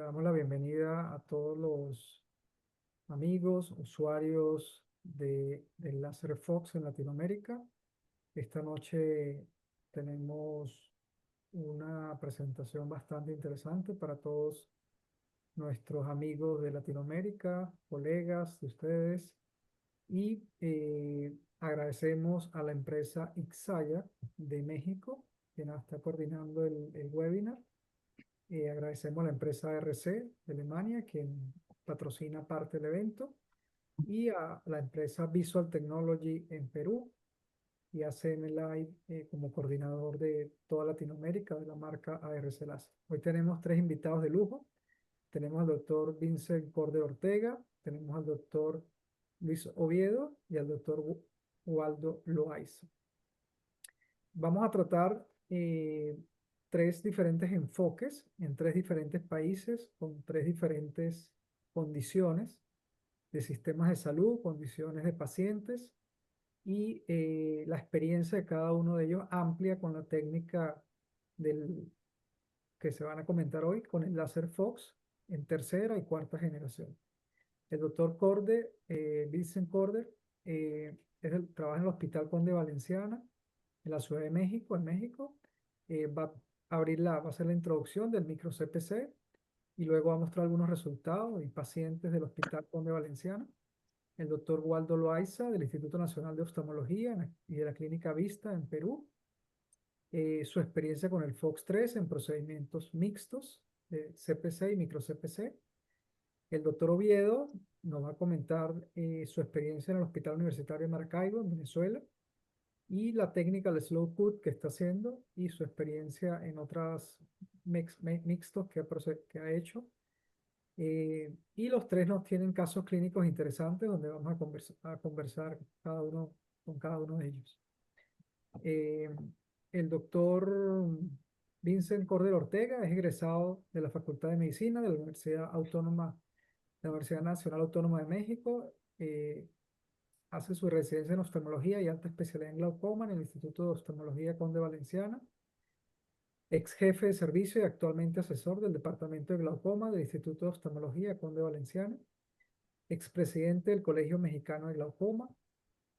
damos la bienvenida a todos los amigos, usuarios del Láser Fox en Latinoamérica. Esta noche tenemos una presentación bastante interesante para todos nuestros amigos de Latinoamérica, colegas de ustedes, y agradecemos a la empresa Ixaya de México, quien está coordinando el webinar. Agradecemos a la empresa RC de Alemania, quien patrocina parte del evento, y a la empresa Visual Technology en Perú y a CNLive como coordinador de toda Latinoamérica de la marca ARC Láser. Hoy tenemos tres invitados de lujo. Tenemos al doctor Vincent Corder Ortega, tenemos al doctor Luis Oviedo y al doctor Waldo Loaiza. Vamos a tratar tres diferentes enfoques en tres diferentes países con tres diferentes condiciones de sistemas de salud, condiciones de pacientes y la experiencia de cada uno de ellos amplia con la técnica que se van a comentar hoy con el láser Fox en tercera y cuarta generación. El doctor Corder, Vincent Corder, trabaja en el Hospital Conde Valenciana en la Ciudad de México, en México. Va a va a hacer la introducción del micro CPC y luego va a mostrar algunos resultados y pacientes del Hospital Conde Valenciana. El doctor Waldo Loaiza del Instituto Nacional de Oftalmología y de la Clínica Vista en Perú. Su experiencia con el FOX3 en procedimientos mixtos de CPC y micro CPC. El doctor Oviedo nos va a comentar su experiencia en el Hospital Universitario de Maracaibo, en Venezuela, y la técnica del slow cut que está haciendo y su experiencia en otros mixtos que ha hecho. Y los tres nos tienen casos clínicos interesantes donde vamos a conversar con cada uno de ellos. El doctor Vincent Corder Ortega es egresado de la Facultad de Medicina de la Universidad Nacional Autónoma de México. Hace su residencia en oftalmología y alta especialidad en glaucoma en el Instituto de Oftalmología Conde Valenciana. Ex jefe de servicio y actualmente asesor del Departamento de Glaucoma del Instituto de Oftalmología Conde Valenciana. Expresidente del Colegio Mexicano de Glaucoma.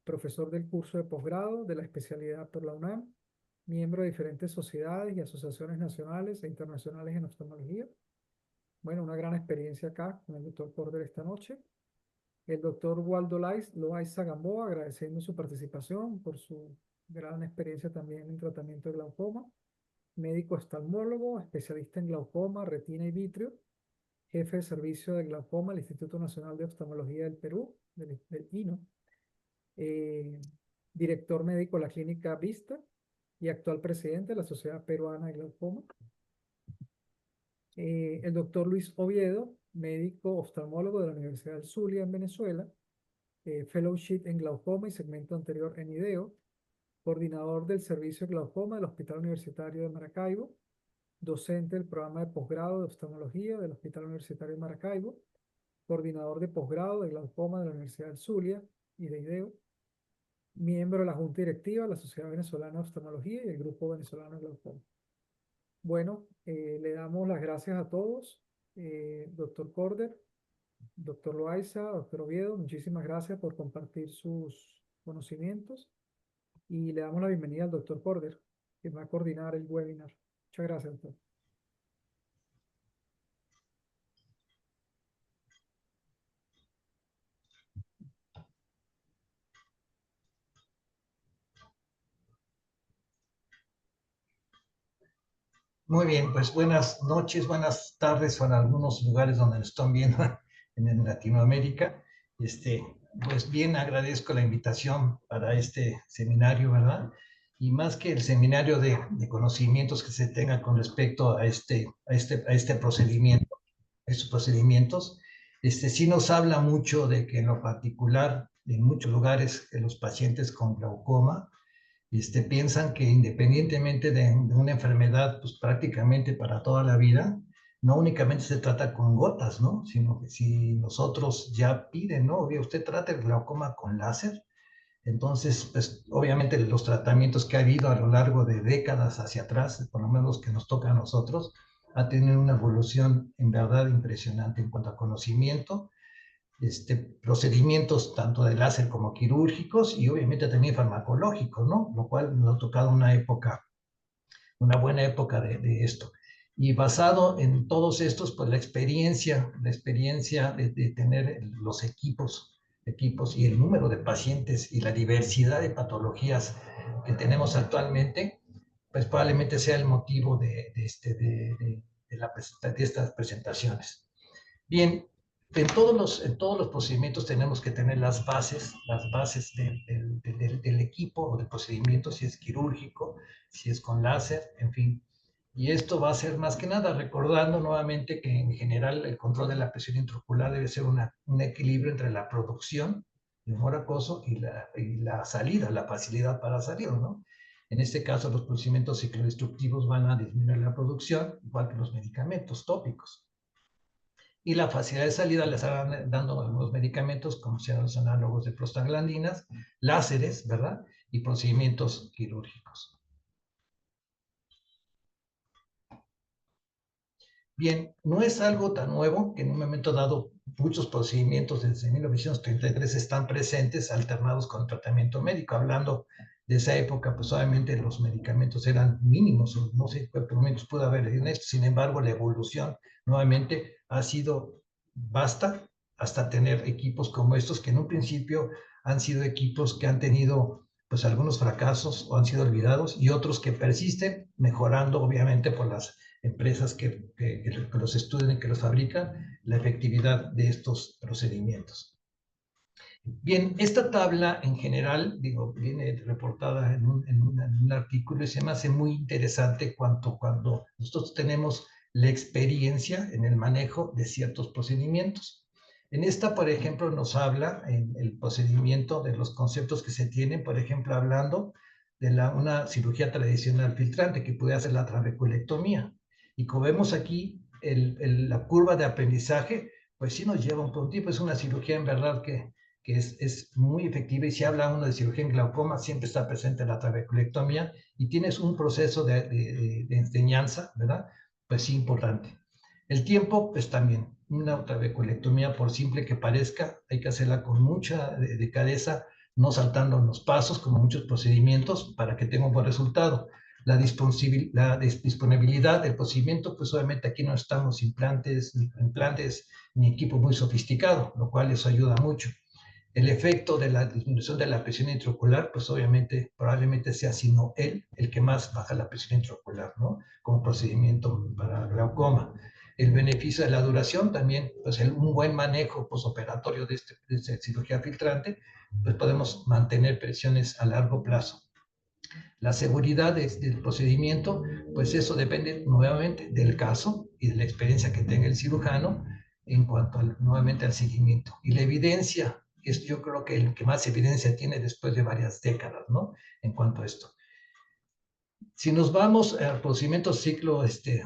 Profesor del curso de posgrado de la especialidad por la UNAM. Miembro de diferentes sociedades y asociaciones nacionales e internacionales en oftalmología. Bueno, una gran experiencia acá con el doctor Corder esta noche. El doctor Waldo Loaiza Gamboa, agradeciendo su participación por su gran experiencia también en tratamiento de glaucoma. Médico oftalmólogo, especialista en glaucoma, retina y vitrio. Jefe de servicio de glaucoma del Instituto Nacional de Oftalmología del Perú, del INO. Director médico de la Clínica Vista y actual presidente de la Sociedad Peruana de Glaucoma. El doctor Luis Oviedo, médico oftalmólogo de la Universidad del Zulia en Venezuela, fellowship en glaucoma y segmento anterior en IDEO, coordinador del servicio de glaucoma del Hospital Universitario de Maracaibo, docente del programa de posgrado de oftalmología del Hospital Universitario de Maracaibo, coordinador de posgrado de glaucoma de la Universidad del Zulia y de IDEO, miembro de la Junta Directiva de la Sociedad Venezolana de Oftalmología y el Grupo Venezolano de Glaucoma. Bueno, le damos las gracias a todos. Doctor Corder, doctor Loaiza, doctor Oviedo, muchísimas gracias por compartir sus conocimientos y le damos la bienvenida al doctor Corder, que va a coordinar el webinar. Muchas gracias, doctor. Muy bien, pues buenas noches, buenas tardes o en algunos lugares donde nos están viendo en Latinoamérica. Pues bien, agradezco la invitación para este seminario, ¿verdad? Y más que el seminario de conocimientos que se tenga con respecto a este procedimiento, estos procedimientos, sí nos habla mucho de que en lo particular, en muchos lugares, los pacientes con glaucoma, piensan que independientemente de una enfermedad, pues prácticamente para toda la vida, no únicamente se trata con gotas, ¿no? Sino que si nosotros ya piden, ¿no? Oye, usted trata el glaucoma con láser, entonces, pues obviamente los tratamientos que ha habido a lo largo de décadas hacia atrás, por lo menos los que nos toca a nosotros, ha tenido una evolución en verdad impresionante en cuanto a conocimiento, procedimientos tanto de láser como quirúrgicos y obviamente también farmacológicos, ¿no? Lo cual nos ha tocado una buena época de esto. Y basado en todos estos, pues la experiencia de tener los equipos y el número de pacientes y la diversidad de patologías que tenemos actualmente, pues probablemente sea el motivo de estas presentaciones. Bien, en todos los procedimientos tenemos que tener las bases del equipo o del procedimiento, si es quirúrgico, si es con láser, en fin. Y esto va a ser más que nada recordando nuevamente que en general el control de la presión intraocular debe ser un equilibrio entre la producción de humor acuoso y la salida, la facilidad para salir, ¿no? En este caso, los procedimientos ciclodestructivos van a disminuir la producción, igual que los medicamentos tópicos. Y la facilidad de salida les estarán dando algunos medicamentos, como sean los análogos de prostaglandinas, láseres, ¿verdad? Y procedimientos quirúrgicos. Bien, no es algo tan nuevo que en un momento dado muchos procedimientos desde 1933 están presentes, alternados con tratamiento médico. Hablando de esa época, pues obviamente los medicamentos eran mínimos, no sé qué procedimientos pudo haber en esto. Sin embargo, la evolución nuevamente ha sido vasta hasta tener equipos como estos, que en un principio han sido equipos que han tenido pues algunos fracasos o han sido olvidados y otros que persisten, mejorando obviamente por las empresas que los estudian y que los fabrican, la efectividad de estos procedimientos. Bien, esta tabla en general, digo, viene reportada en un artículo y se me hace muy interesante cuando nosotros tenemos la experiencia en el manejo de ciertos procedimientos. En esta, por ejemplo, nos habla en el procedimiento de los conceptos que se tienen, por ejemplo, hablando de una cirugía tradicional filtrante que puede hacer la trabeculectomía. Y como vemos aquí, la curva de aprendizaje, pues sí nos lleva un poco tiempo. Es una cirugía en verdad que es muy efectiva, y si habla uno de cirugía en glaucoma, siempre está presente la trabeculectomía y tienes un proceso de enseñanza, ¿verdad? Pues sí, importante. El tiempo, pues también, una trabeculectomía, por simple que parezca, hay que hacerla con mucha delicadeza, no saltando los pasos, como muchos procedimientos, para que tenga un buen resultado. La disponibilidad del procedimiento, pues obviamente aquí no estamos implantes ni equipo muy sofisticado, lo cual eso ayuda mucho. El efecto de la disminución de la presión intraocular, pues obviamente, probablemente sea sino el que más baja la presión intraocular, ¿no? Como procedimiento para glaucoma. El beneficio de la duración también, pues un buen manejo posoperatorio de esta cirugía filtrante, pues podemos mantener presiones a largo plazo. La seguridad del procedimiento, pues eso depende nuevamente del caso y de la experiencia que tenga el cirujano en cuanto nuevamente al seguimiento. Y la evidencia es, yo creo que el que más evidencia tiene después de varias décadas, ¿no? En cuanto a esto. Si nos vamos a procedimientos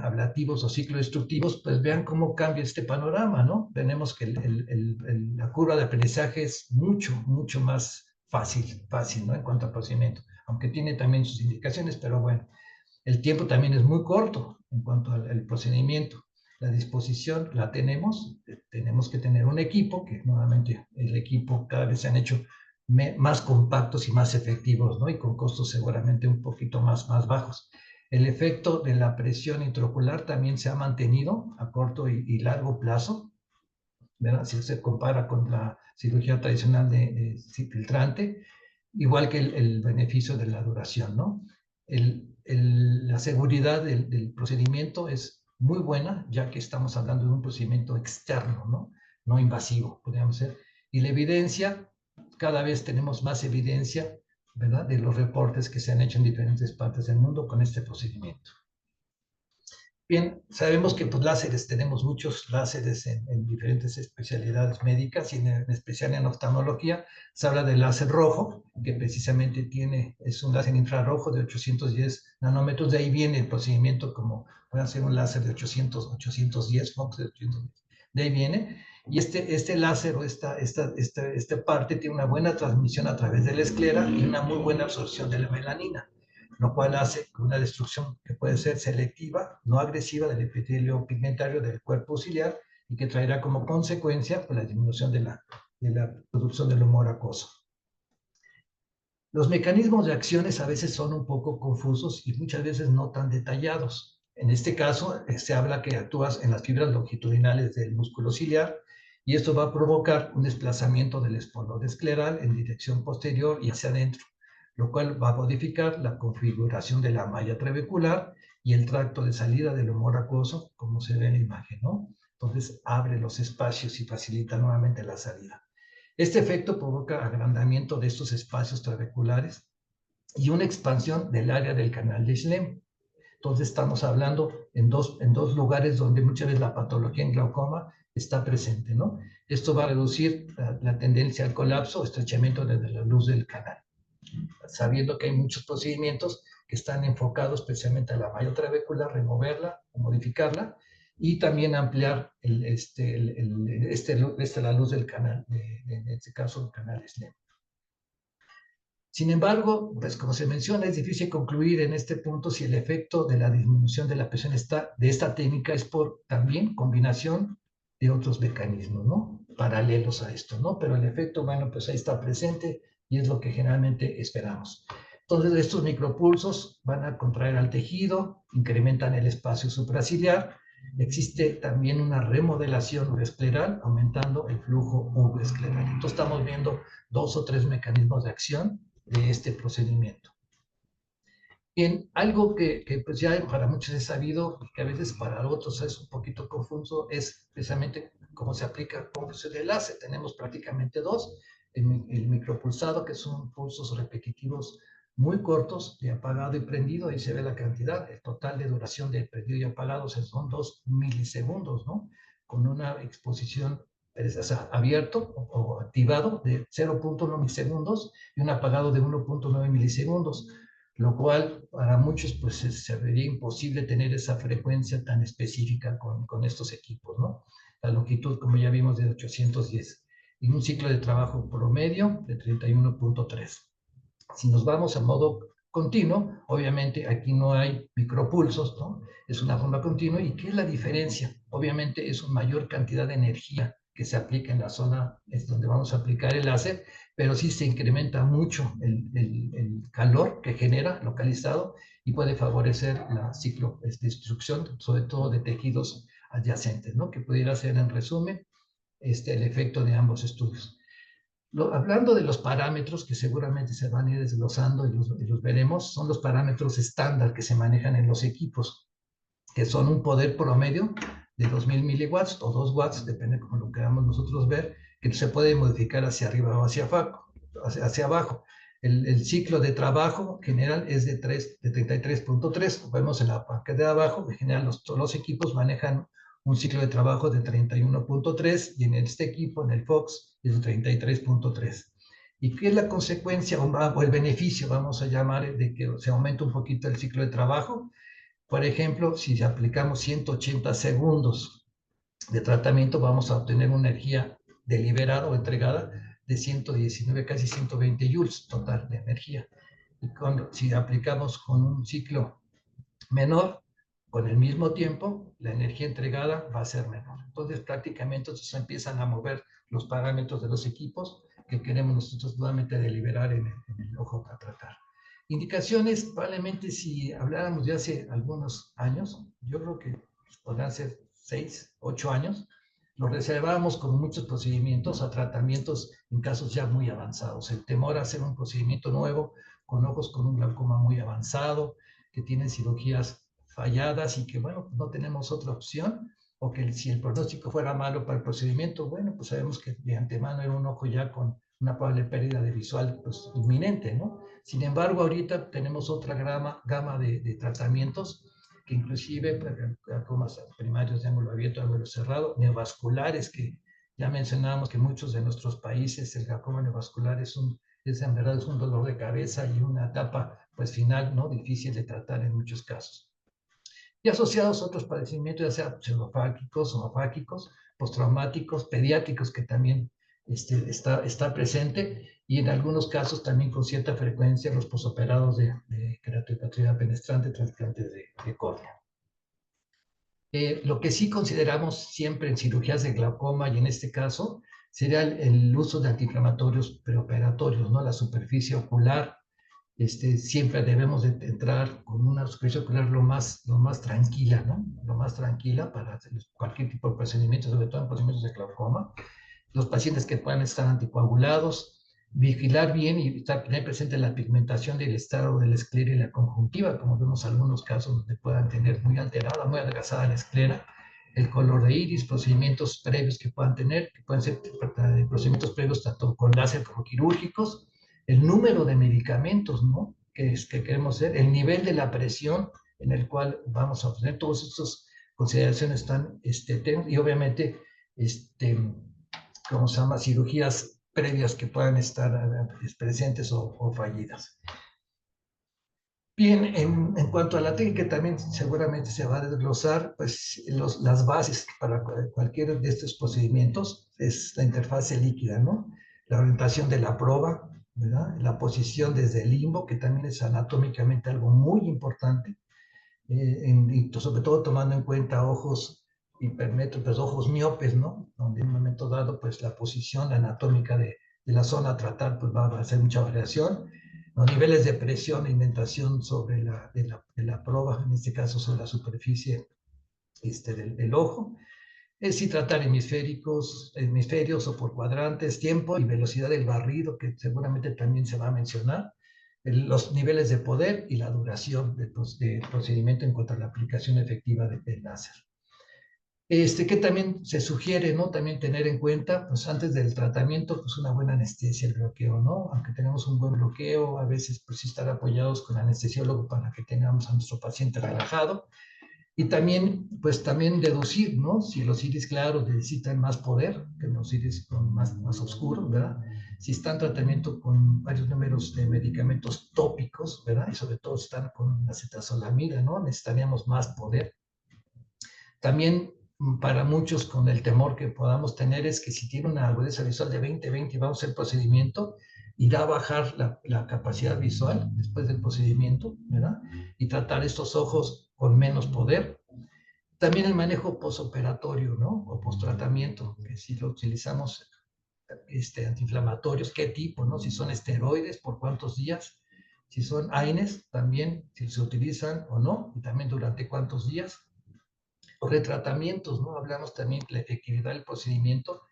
ablativos o ciclodestructivos, pues vean cómo cambia este panorama, ¿no? Tenemos que la curva de aprendizaje es mucho más fácil, ¿no? En cuanto al procedimiento, aunque tiene también sus indicaciones, pero bueno, el tiempo también es muy corto en cuanto al procedimiento. La disposición la tenemos que tener un equipo, que nuevamente el equipo cada vez se han hecho más compactos y más efectivos, ¿no? Y con costos seguramente un poquito más bajos. El efecto de la presión intraocular también se ha mantenido a corto y largo plazo, ¿verdad? Si se compara con la cirugía tradicional de filtrante, igual que el beneficio de la duración, ¿no? La seguridad del procedimiento es muy buena, ya que estamos hablando de un procedimiento externo, ¿no? No invasivo, podríamos ser. Y la evidencia, cada vez tenemos más evidencia, ¿verdad? De los reportes que se han hecho en diferentes partes del mundo con este procedimiento. Bien, sabemos que pues láseres, tenemos muchos láseres en diferentes especialidades médicas y en especial en oftalmología. Se habla del láser rojo, que precisamente es un láser infrarrojo de 810 nanómetros. De ahí viene el procedimiento, como puede ser un láser de 810 Fox, de ahí viene. Y este láser o esta parte tiene una buena transmisión a través de la esclera y una muy buena absorción de la melanina. lo cual hace una destrucción que puede ser selectiva, no agresiva del epitelio pigmentario del cuerpo ciliar y que traerá como consecuencia pues, la disminución de la producción del humor acuoso. Los mecanismos de acciones a veces son un poco confusos y muchas veces no tan detallados. En este caso, se habla que actúas en las fibras longitudinales del músculo ciliar y esto va a provocar un desplazamiento del espolón escleral en dirección posterior y hacia adentro, lo cual va a modificar la configuración de la malla trabecular y el tracto de salida del humor acuoso, como se ve en la imagen, ¿no? Entonces, abre los espacios y facilita nuevamente la salida. Este efecto provoca agrandamiento de estos espacios trabeculares y una expansión del área del canal de Schlemm. Entonces estamos hablando en dos lugares donde muchas veces la patología en glaucoma está presente, ¿no? Esto va a reducir la tendencia al colapso o estrechamiento de la luz del canal, sabiendo que hay muchos procedimientos que están enfocados especialmente a la malla trabecular, removerla o modificarla, y también ampliar la luz del canal, en este caso el canal SLEM. Sin embargo, pues como se menciona, es difícil concluir en este punto si el efecto de la disminución de la presión de esta técnica es por también combinación de otros mecanismos, ¿no? Paralelos a esto, ¿no? Pero el efecto, bueno, pues ahí está presente y es lo que generalmente esperamos. Entonces, estos micropulsos van a contraer al tejido, incrementan el espacio supraciliar. Existe también una remodelación uroescleral, aumentando el flujo uroescleral. Entonces, estamos viendo 2 o 3 mecanismos de acción de este procedimiento. Bien, algo que pues ya para muchos es sabido y que a veces para otros es un poquito confuso es precisamente cómo se aplica con de láser. Tenemos prácticamente dos. El micropulsado, que son pulsos repetitivos muy cortos de apagado y prendido, ahí se ve la cantidad, el total de duración de prendido y apagado son 2 milisegundos, ¿no? Con una exposición o sea, abierto o activado de 0.1 milisegundos y un apagado de 1.9 milisegundos, lo cual para muchos pues se vería imposible tener esa frecuencia tan específica con estos equipos, ¿no? La longitud, como ya vimos, de 810 y un ciclo de trabajo promedio de 31.3. Si nos vamos a modo continuo, obviamente aquí no hay micropulsos, ¿no? Es una forma continua. ¿Y qué es la diferencia? Obviamente es una mayor cantidad de energía que se aplica en la zona es donde vamos a aplicar el láser, pero sí se incrementa mucho el calor que genera localizado y puede favorecer la destrucción, sobre todo de tejidos adyacentes, ¿no? Que pudiera ser, en resumen, el efecto de ambos estudios. Hablando de los parámetros que seguramente se van a ir desglosando y los veremos, son los parámetros estándar que se manejan en los equipos, que son un poder promedio de 2000 miliwatts o 2 watts, depende como lo queramos nosotros ver, que se puede modificar hacia arriba o hacia abajo. El ciclo de trabajo general es de 33.3. Vemos en la parte de abajo, en general los equipos manejan un ciclo de trabajo de 31.3 y en este equipo, en el Fox, es de 33.3. ¿Y qué es la consecuencia o el beneficio, vamos a llamar, de que se aumenta un poquito el ciclo de trabajo? Por ejemplo, si aplicamos 180 segundos de tratamiento, vamos a obtener una energía deliberada o entregada de 119, casi 120 joules total de energía. Y si aplicamos con un ciclo menor, con el mismo tiempo, la energía entregada va a ser menor. Entonces, prácticamente se empiezan a mover los parámetros de los equipos que queremos nosotros nuevamente deliberar en el ojo para tratar. Indicaciones, probablemente si habláramos de hace algunos años, yo creo que podrán ser 6, 8 años, lo reservábamos con muchos procedimientos a tratamientos en casos ya muy avanzados. El temor a hacer un procedimiento nuevo con ojos con un glaucoma muy avanzado, que tienen cirugías falladas y que, bueno, no tenemos otra opción, o que si el pronóstico fuera malo para el procedimiento, bueno, pues sabemos que de antemano era un ojo ya con una probable pérdida de visual pues, inminente, ¿no? Sin embargo, ahorita tenemos otra gama de tratamientos que inclusive glaucomas primarios de ángulo abierto, ángulo cerrado, neovasculares, que ya mencionábamos que en muchos de nuestros países el glaucoma neovascular en verdad es un dolor de cabeza y una etapa pues final, ¿no? Difícil de tratar en muchos casos. Y asociados a otros padecimientos, ya sea pseudofágicos, zoofágicos, postraumáticos, pediátricos, que también está presente, y en algunos casos también con cierta frecuencia los posoperados de queratohepatía penetrante, trasplantes de córnea. Lo que sí consideramos siempre en cirugías de glaucoma, y en este caso, sería el uso de antiinflamatorios preoperatorios, ¿no? La superficie ocular, siempre debemos de entrar con una superficie ocular lo más tranquila, ¿no? Lo más tranquila para hacer cualquier tipo de procedimiento, sobre todo en procedimientos de glaucoma. Los pacientes que puedan estar anticoagulados, vigilar bien y tener presente la pigmentación del estado de la esclera y la conjuntiva, como vemos algunos casos donde puedan tener muy alterada, muy adelgazada la esclera, el color de iris, procedimientos previos que puedan tener, que pueden ser procedimientos previos tanto con láser como quirúrgicos, el número de medicamentos, ¿no? Que queremos hacer, el nivel de la presión en el cual vamos a obtener, todas estas consideraciones están, y obviamente, ¿cómo se llama? Cirugías previas que puedan estar presentes o fallidas. Bien, en cuanto a la técnica, también seguramente se va a desglosar, pues las bases para cualquiera de estos procedimientos es la interfase líquida, ¿no? La orientación de la proba, ¿verdad? La posición desde el limbo, que también es anatómicamente algo muy importante, y sobre todo tomando en cuenta ojos hipermétropes, ojos miopes, ¿no? Donde en un momento dado, pues la posición anatómica de la zona a tratar, pues va a hacer mucha variación. Los niveles de presión e indentación sobre de la proba, en este caso sobre la superficie del ojo. Es si tratar hemisferios o por cuadrantes, tiempo y velocidad del barrido, que seguramente también se va a mencionar, los niveles de poder y la duración del procedimiento en cuanto a la aplicación efectiva del láser. Que también se sugiere, ¿no? También tener en cuenta, pues antes del tratamiento, pues una buena anestesia, el bloqueo, ¿no? Aunque tengamos un buen bloqueo, a veces pues sí estar apoyados con anestesiólogo para que tengamos a nuestro paciente relajado. Y también, pues también deducir, ¿no? Si los iris claros necesitan más poder que los iris más oscuros, ¿verdad? Si están en tratamiento con varios números de medicamentos tópicos, ¿verdad? Y sobre todo están con acetazolamida, ¿no? Necesitaríamos más poder. También para muchos con el temor que podamos tener es que si tiene una agudeza visual de 20/20 y vamos a hacer el procedimiento, irá a bajar la capacidad visual después del procedimiento, ¿verdad? Y tratar estos ojos con menos poder. También el manejo postoperatorio, ¿no? O posttratamiento, que si lo utilizamos antiinflamatorios, qué tipo, ¿no? Si son esteroides, por cuántos días, si son AINES, también si se utilizan o no, y también durante cuántos días. O retratamientos, ¿no? Hablamos también de la efectividad del procedimiento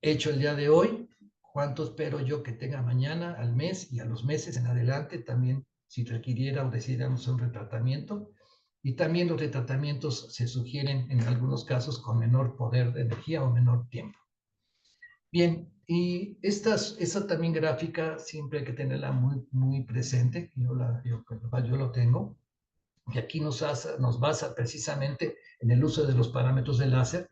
hecho el día de hoy, cuánto espero yo que tenga mañana, al mes y a los meses en adelante, también si requiriera o decidiéramos un retratamiento. Y también los retratamientos se sugieren en algunos casos con menor poder de energía o menor tiempo. Bien, y esta también gráfica siempre hay que tenerla muy, muy presente, yo lo tengo, y aquí nos basa precisamente en el uso de los parámetros del láser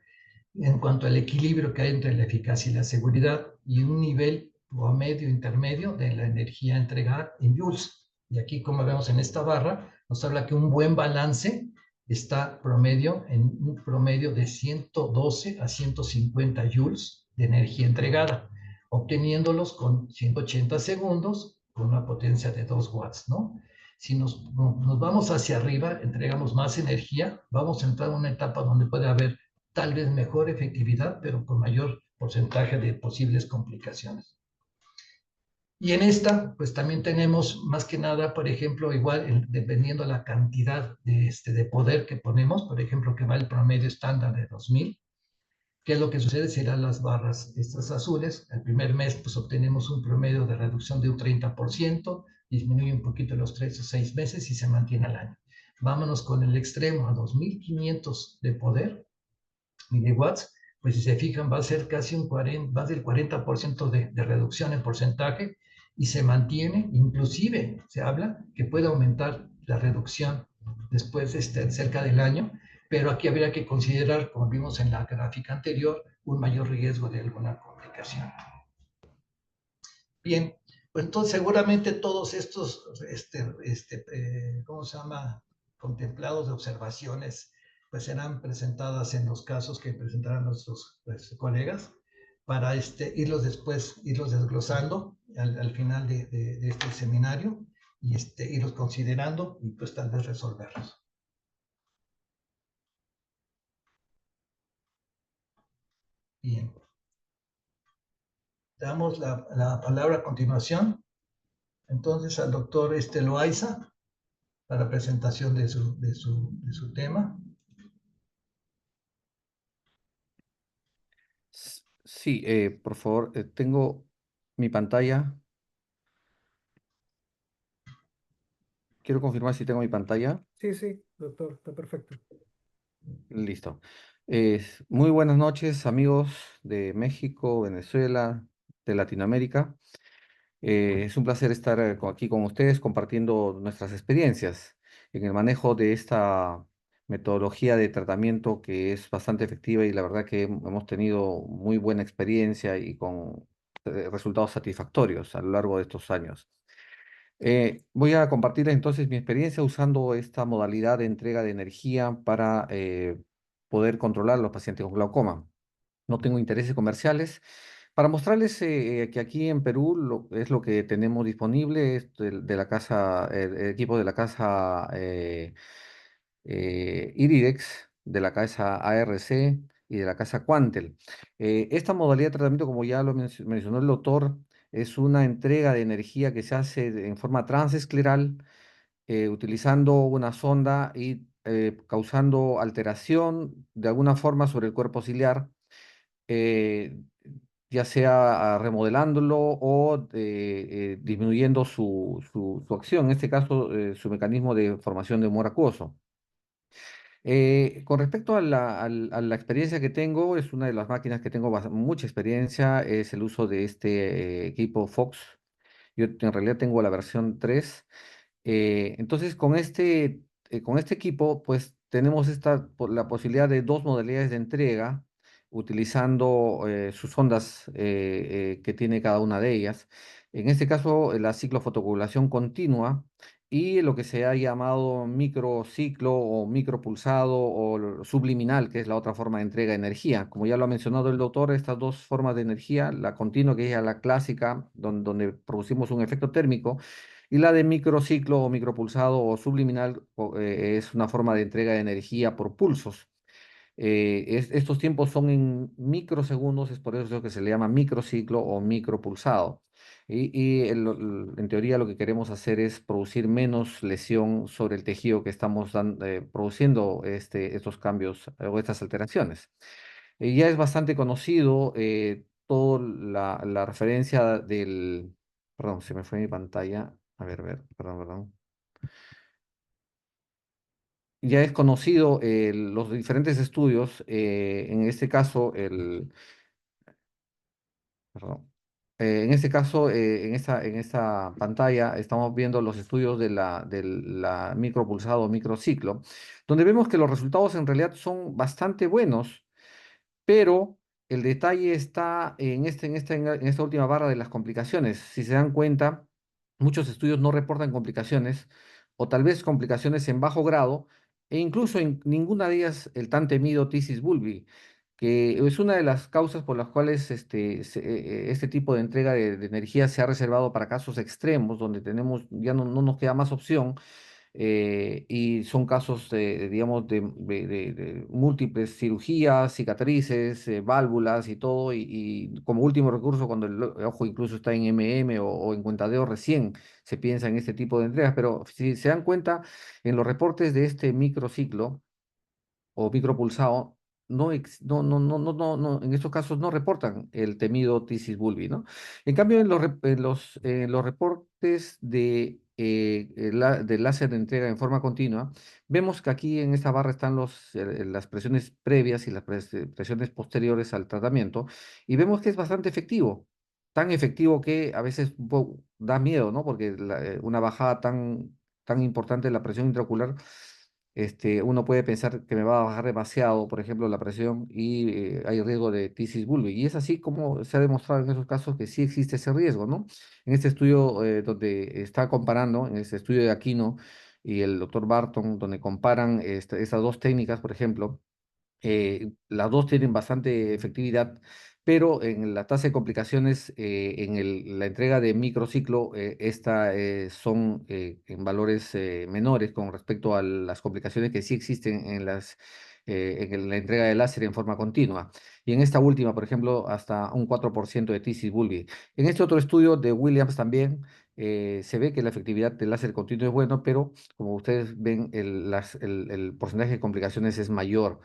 en cuanto al equilibrio que hay entre la eficacia y la seguridad y un nivel o medio intermedio de la energía entregada en joules. Y aquí, como vemos en esta barra, nos habla que un buen balance está en un promedio de 112 a 150 joules de energía entregada, obteniéndolos con 180 segundos con una potencia de 2 watts, ¿no? Si nos vamos hacia arriba, entregamos más energía, vamos a entrar en una etapa donde puede haber tal vez mejor efectividad, pero con mayor porcentaje de posibles complicaciones. Y en esta, pues también tenemos más que nada, por ejemplo, igual dependiendo la cantidad de poder que ponemos, por ejemplo, que va el promedio estándar de 2000, ¿qué es lo que sucede? Serán las barras estas azules. El primer mes, pues obtenemos un promedio de reducción de un 30%, disminuye un poquito los 3 o 6 meses y se mantiene al año. Vámonos con el extremo a 2500 de poder, miliwatts, pues si se fijan va a ser casi más del 40% de reducción en porcentaje y se mantiene, inclusive se habla que puede aumentar la reducción después cerca del año, pero aquí habría que considerar, como vimos en la gráfica anterior, un mayor riesgo de alguna complicación. Bien, pues entonces seguramente todos estos, ¿cómo se llama? Contemplados de observaciones, pues serán presentadas en los casos que presentarán nuestros colegas, para irlos después, irlos desglosando al final de este seminario y irlos considerando y pues tal vez resolverlos. Bien. Damos la palabra a continuación, entonces, al doctor Loaiza para presentación de su tema. Sí, por favor, tengo mi pantalla. Quiero confirmar si tengo mi pantalla. Sí, sí, doctor, está perfecto. Listo. Muy buenas noches, amigos de México, Venezuela, de Latinoamérica. Es un placer estar aquí con ustedes compartiendo nuestras experiencias en el manejo de esta metodología de tratamiento que es bastante efectiva y la verdad que hemos tenido muy buena experiencia y con resultados satisfactorios a lo largo de estos años. Voy a compartirles entonces mi experiencia usando esta modalidad de entrega de energía para poder controlar a los pacientes con glaucoma. No tengo intereses comerciales. Para mostrarles que aquí en Perú es lo que tenemos disponible, es de la casa, el equipo de la casa Iridex, de la casa ARC y de la casa Quantel. Esta modalidad de tratamiento, como ya lo mencionó el doctor, es una entrega de energía que se hace en forma transescleral, utilizando una sonda y causando alteración de alguna forma sobre el cuerpo ciliar, eh, ya sea remodelándolo o disminuyendo su acción, en este caso su mecanismo de formación de humor acuoso. Con respecto a la experiencia que tengo, es una de las máquinas que tengo mucha experiencia, es el uso de este equipo Fox. Yo en realidad tengo la versión 3. Entonces, con este equipo, pues tenemos la posibilidad de dos modalidades de entrega, utilizando sus ondas que tiene cada una de ellas. En este caso, la ciclofotocoagulación continua y lo que se ha llamado microciclo o micropulsado o subliminal, que es la otra forma de entrega de energía. Como ya lo ha mencionado el doctor, estas dos formas de energía, la continua, que es la clásica, donde producimos un efecto térmico, y la de microciclo o micropulsado o subliminal es una forma de entrega de energía por pulsos. Estos tiempos son en microsegundos, es por eso que se le llama microciclo o micropulsado. En teoría lo que queremos hacer es producir menos lesión sobre el tejido que estamos produciendo estos cambios o estas alteraciones. Ya es bastante conocido toda la referencia del... Perdón, se me fue mi pantalla. A ver, perdón, perdón. Ya es conocido los diferentes estudios, en este caso, perdón. En este caso, en esta pantalla, estamos viendo los estudios de la micropulsado o microciclo, donde vemos que los resultados en realidad son bastante buenos, pero el detalle está en esta última barra de las complicaciones. Si se dan cuenta, muchos estudios no reportan complicaciones o tal vez complicaciones en bajo grado e incluso en ninguna de ellas el tan temido tisis bulbi, que es una de las causas por las cuales este tipo de entrega de energía se ha reservado para casos extremos donde ya no nos queda más opción, y son casos, digamos, de múltiples cirugías, cicatrices, válvulas y todo, y como último recurso, cuando el ojo incluso está en MM o en cuentadeo, recién se piensa en este tipo de entregas, pero si se dan cuenta, en los reportes de este microciclo o micropulsado, en estos casos no reportan el temido tisis bulbi, ¿no? En cambio, en los reportes de láser de entrega en forma continua, vemos que aquí en esta barra están las presiones previas y las presiones posteriores al tratamiento, y vemos que es bastante efectivo. Tan efectivo que a veces da miedo, ¿no? Porque una bajada tan importante de la presión intraocular, uno puede pensar que me va a bajar demasiado, por ejemplo, la presión, y hay riesgo de tisis bulbi. Y es así como se ha demostrado en esos casos que sí existe ese riesgo, ¿no? En este estudio donde está comparando, en este estudio de Aquino y el doctor Barton, donde comparan estas dos técnicas, por ejemplo, Las dos tienen bastante efectividad, pero en la tasa de complicaciones, la entrega de microciclo, son en valores menores con respecto a las complicaciones que sí existen en la entrega de láser en forma continua. Y en esta última, por ejemplo, hasta un 4% de tisis bulbi. En este otro estudio de Williams también se ve que la efectividad del láser continuo es bueno, pero como ustedes ven, el porcentaje de complicaciones es mayor,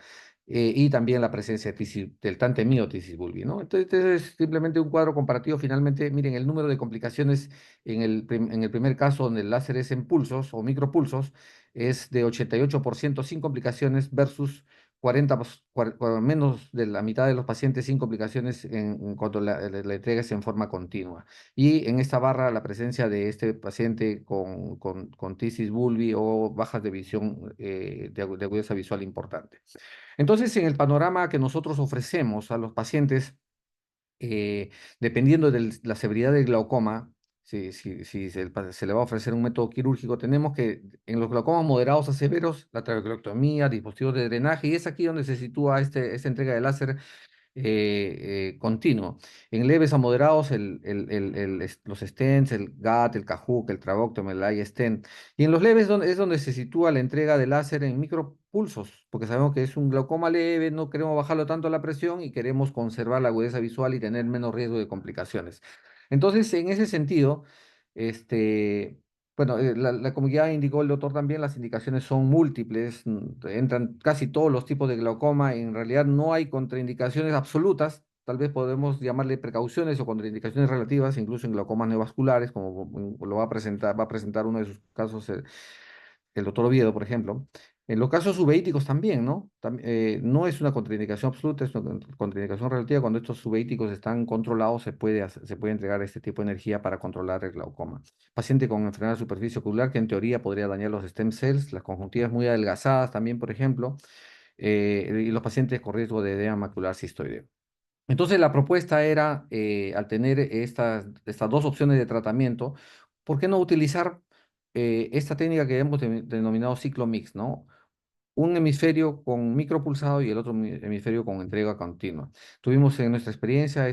y también la presencia de del tantemiotisis bulbi, ¿no? Entonces, es simplemente un cuadro comparativo. Finalmente, miren, el número de complicaciones en el primer caso, donde el láser es en pulsos o micropulsos, es de 88% sin complicaciones versus 40, menos de la mitad de los pacientes sin complicaciones en cuanto la entrega es en forma continua. Y en esta barra, la presencia de este paciente con tisis bulbi o bajas de visión, de agudeza visual importante. Entonces, en el panorama que nosotros ofrecemos a los pacientes, dependiendo de la severidad del glaucoma, si se le va a ofrecer un método quirúrgico, tenemos que en los glaucomas moderados a severos, la trabeculectomía, dispositivos de drenaje, y es aquí donde se sitúa esta entrega de láser continuo. En leves a moderados, los stents, el GAT, el CAJUC, el traboctom, el iStent. Y en los leves es donde se sitúa la entrega de láser en micropulsos, porque sabemos que es un glaucoma leve, no queremos bajarlo tanto la presión y queremos conservar la agudeza visual y tener menos riesgo de complicaciones. Entonces, en ese sentido, este, bueno, como ya indicó el doctor también, las indicaciones son múltiples, entran casi todos los tipos de glaucoma. En realidad no hay contraindicaciones absolutas, tal vez podemos llamarle precauciones o contraindicaciones relativas, incluso en glaucomas neovasculares, como lo va a presentar uno de sus casos, el doctor Oviedo, por ejemplo. En los casos uveíticos también, ¿no? No es una contraindicación absoluta, es una contraindicación relativa. Cuando estos uveíticos están controlados, se puede entregar este tipo de energía para controlar el glaucoma. Paciente con enfermedad de superficie ocular, que en teoría podría dañar los stem cells, las conjuntivas muy adelgazadas también, por ejemplo, y los pacientes con riesgo de edema macular cistoideo. Entonces, la propuesta era, al tener estas dos opciones de tratamiento, ¿por qué no utilizar esta técnica que hemos denominado ciclo mix, ¿no? Un hemisferio con micropulsado y el otro hemisferio con entrega continua. Tuvimos en nuestra experiencia,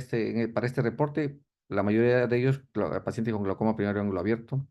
para este reporte, la mayoría de ellos, pacientes con glaucoma primario ángulo abierto,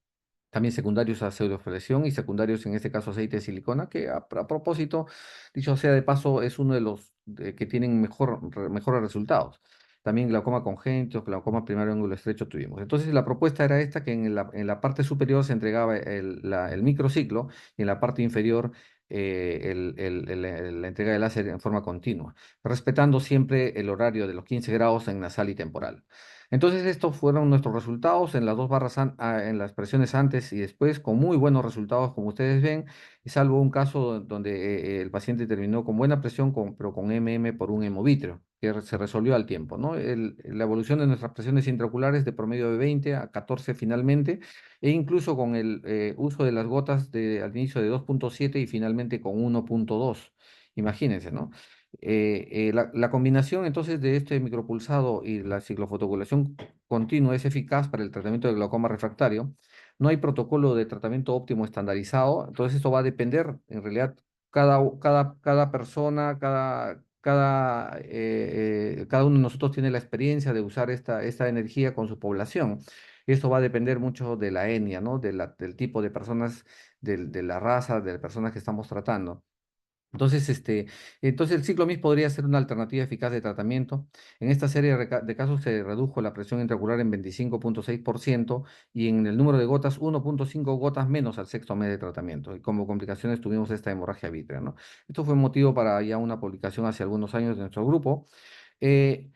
también secundarios a pseudoflexión y secundarios, en este caso, aceite de silicona, que a propósito, dicho sea de paso, es uno de los que tienen mejores resultados. También glaucoma congénito, glaucoma primario ángulo estrecho tuvimos. Entonces, la propuesta era esta, que en la parte superior se entregaba el microciclo y en la parte inferior la entrega de láser en forma continua, respetando siempre el horario de los 15 grados en nasal y temporal. Entonces, estos fueron nuestros resultados en las dos barras, en las presiones antes y después, con muy buenos resultados, como ustedes ven, salvo un caso donde el paciente terminó con buena presión, pero con MM por un hemovitrio, que se resolvió al tiempo, ¿no? La evolución de nuestras presiones intraoculares de promedio de 20 a 14 finalmente, e incluso con el uso de las gotas al inicio de 2,7 y finalmente con 1,2. Imagínense, ¿no? La combinación entonces de este micropulsado y la ciclofotocoagulación continua es eficaz para el tratamiento del glaucoma refractario. No hay protocolo de tratamiento óptimo estandarizado, entonces esto va a depender, en realidad, cada persona, cada uno de nosotros tiene la experiencia de usar esta energía con su población. Esto va a depender mucho de la etnia, ¿no? Del tipo de personas, de la raza, de las personas que estamos tratando. Entonces, entonces el ciclo MIS podría ser una alternativa eficaz de tratamiento. En esta serie de casos se redujo la presión intraocular en 25,6% y en el número de gotas 1,5 gotas menos al sexto mes de tratamiento. Y como complicaciones tuvimos esta hemorragia vítrea, ¿no? Esto fue motivo para ya una publicación hace algunos años de nuestro grupo. Eh,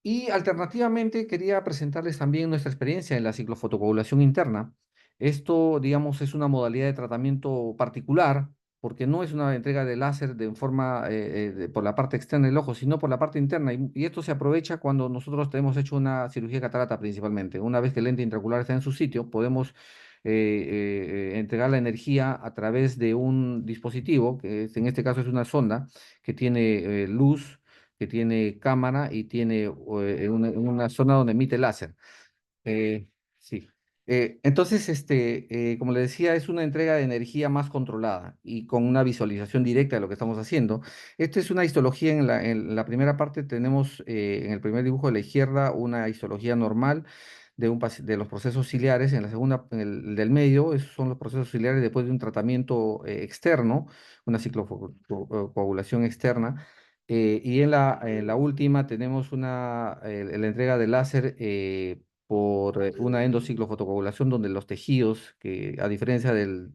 y alternativamente quería presentarles también nuestra experiencia en la ciclofotocoagulación interna. Esto, digamos, es una modalidad de tratamiento particular porque no es una entrega de láser por la parte externa del ojo, sino por la parte interna. Y esto se aprovecha cuando nosotros tenemos hecho una cirugía de catarata principalmente. Una vez que el lente intraocular está en su sitio, podemos entregar la energía a través de un dispositivo, en este caso es una sonda que tiene luz, que tiene cámara y tiene una zona donde emite láser. Eh, sí. Entonces, como le decía, es una entrega de energía más controlada y con una visualización directa de lo que estamos haciendo. Esta es una histología en la primera parte. Tenemos en el primer dibujo de la izquierda una histología normal de los procesos ciliares. En la segunda, en el del medio, esos son los procesos ciliares después de un tratamiento externo, una ciclocoagulación externa. Y en la última tenemos la entrega de láser por una endociclofotocoagulación donde los tejidos, que a diferencia del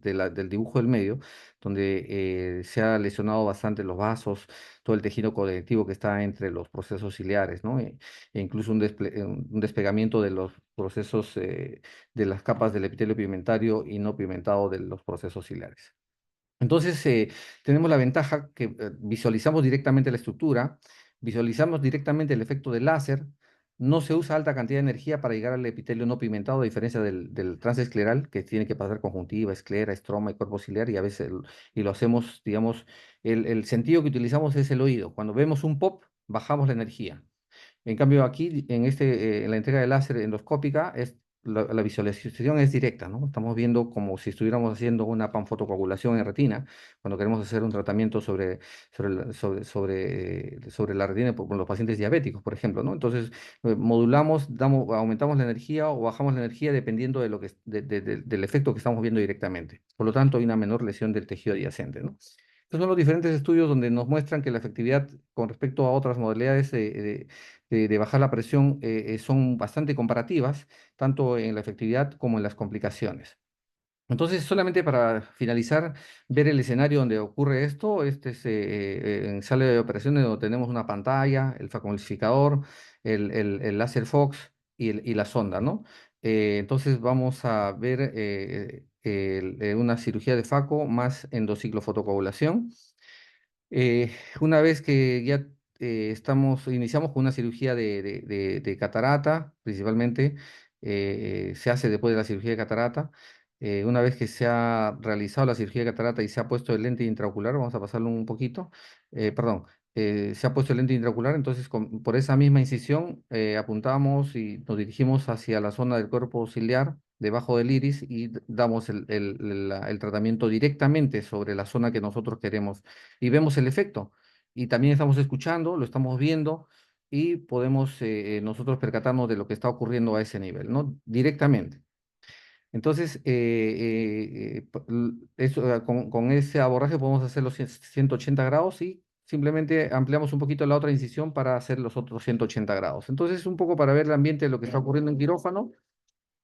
dibujo del medio, donde se ha lesionado bastante los vasos, todo el tejido conectivo que está entre los procesos ciliares, ¿no? E incluso un despegamiento de los procesos de las capas del epitelio pigmentario y no pigmentado de los procesos ciliares. Entonces, tenemos la ventaja que visualizamos directamente la estructura, visualizamos directamente el efecto del láser, no se usa alta cantidad de energía para llegar al epitelio no pigmentado, a diferencia del transescleral, que tiene que pasar conjuntiva, esclera, estroma y cuerpo ciliar, y a veces y lo hacemos, digamos, el sentido que utilizamos es el oído. Cuando vemos un pop, bajamos la energía. En cambio, aquí, en la entrega de láser endoscópica, la visualización es directa, ¿no? Estamos viendo como si estuviéramos haciendo una panfotocoagulación en retina, cuando queremos hacer un tratamiento sobre la retina con los pacientes diabéticos, por ejemplo, ¿no? Entonces, modulamos, aumentamos la energía o bajamos la energía dependiendo del efecto que estamos viendo directamente. Por lo tanto, hay una menor lesión del tejido adyacente, ¿no? Estos son los diferentes estudios donde nos muestran que la efectividad con respecto a otras modalidades de bajar la presión son bastante comparativas, tanto en la efectividad como en las complicaciones. Entonces, solamente para finalizar, ver el escenario donde ocurre esto, este es en sala de operaciones donde tenemos una pantalla, el facomulsificador, el láser Fox y la sonda, ¿no? Entonces vamos a ver una cirugía de faco más endociclofotocoagulación. Una vez que ya iniciamos con una cirugía de catarata, principalmente, se hace después de la cirugía de catarata. Una vez que se ha realizado la cirugía de catarata y se ha puesto el lente intraocular, vamos a pasarlo un poquito, perdón, se ha puesto el lente intraocular, entonces por esa misma incisión apuntamos y nos dirigimos hacia la zona del cuerpo ciliar, debajo del iris, y damos el tratamiento directamente sobre la zona que nosotros queremos y vemos el efecto. Y también estamos escuchando, lo estamos viendo y podemos nosotros percatarnos de lo que está ocurriendo a ese nivel, ¿no? Directamente. Entonces, con ese abordaje podemos hacer los 180 grados y simplemente ampliamos un poquito la otra incisión para hacer los otros 180 grados. Entonces, un poco para ver el ambiente de lo que está ocurriendo en quirófano.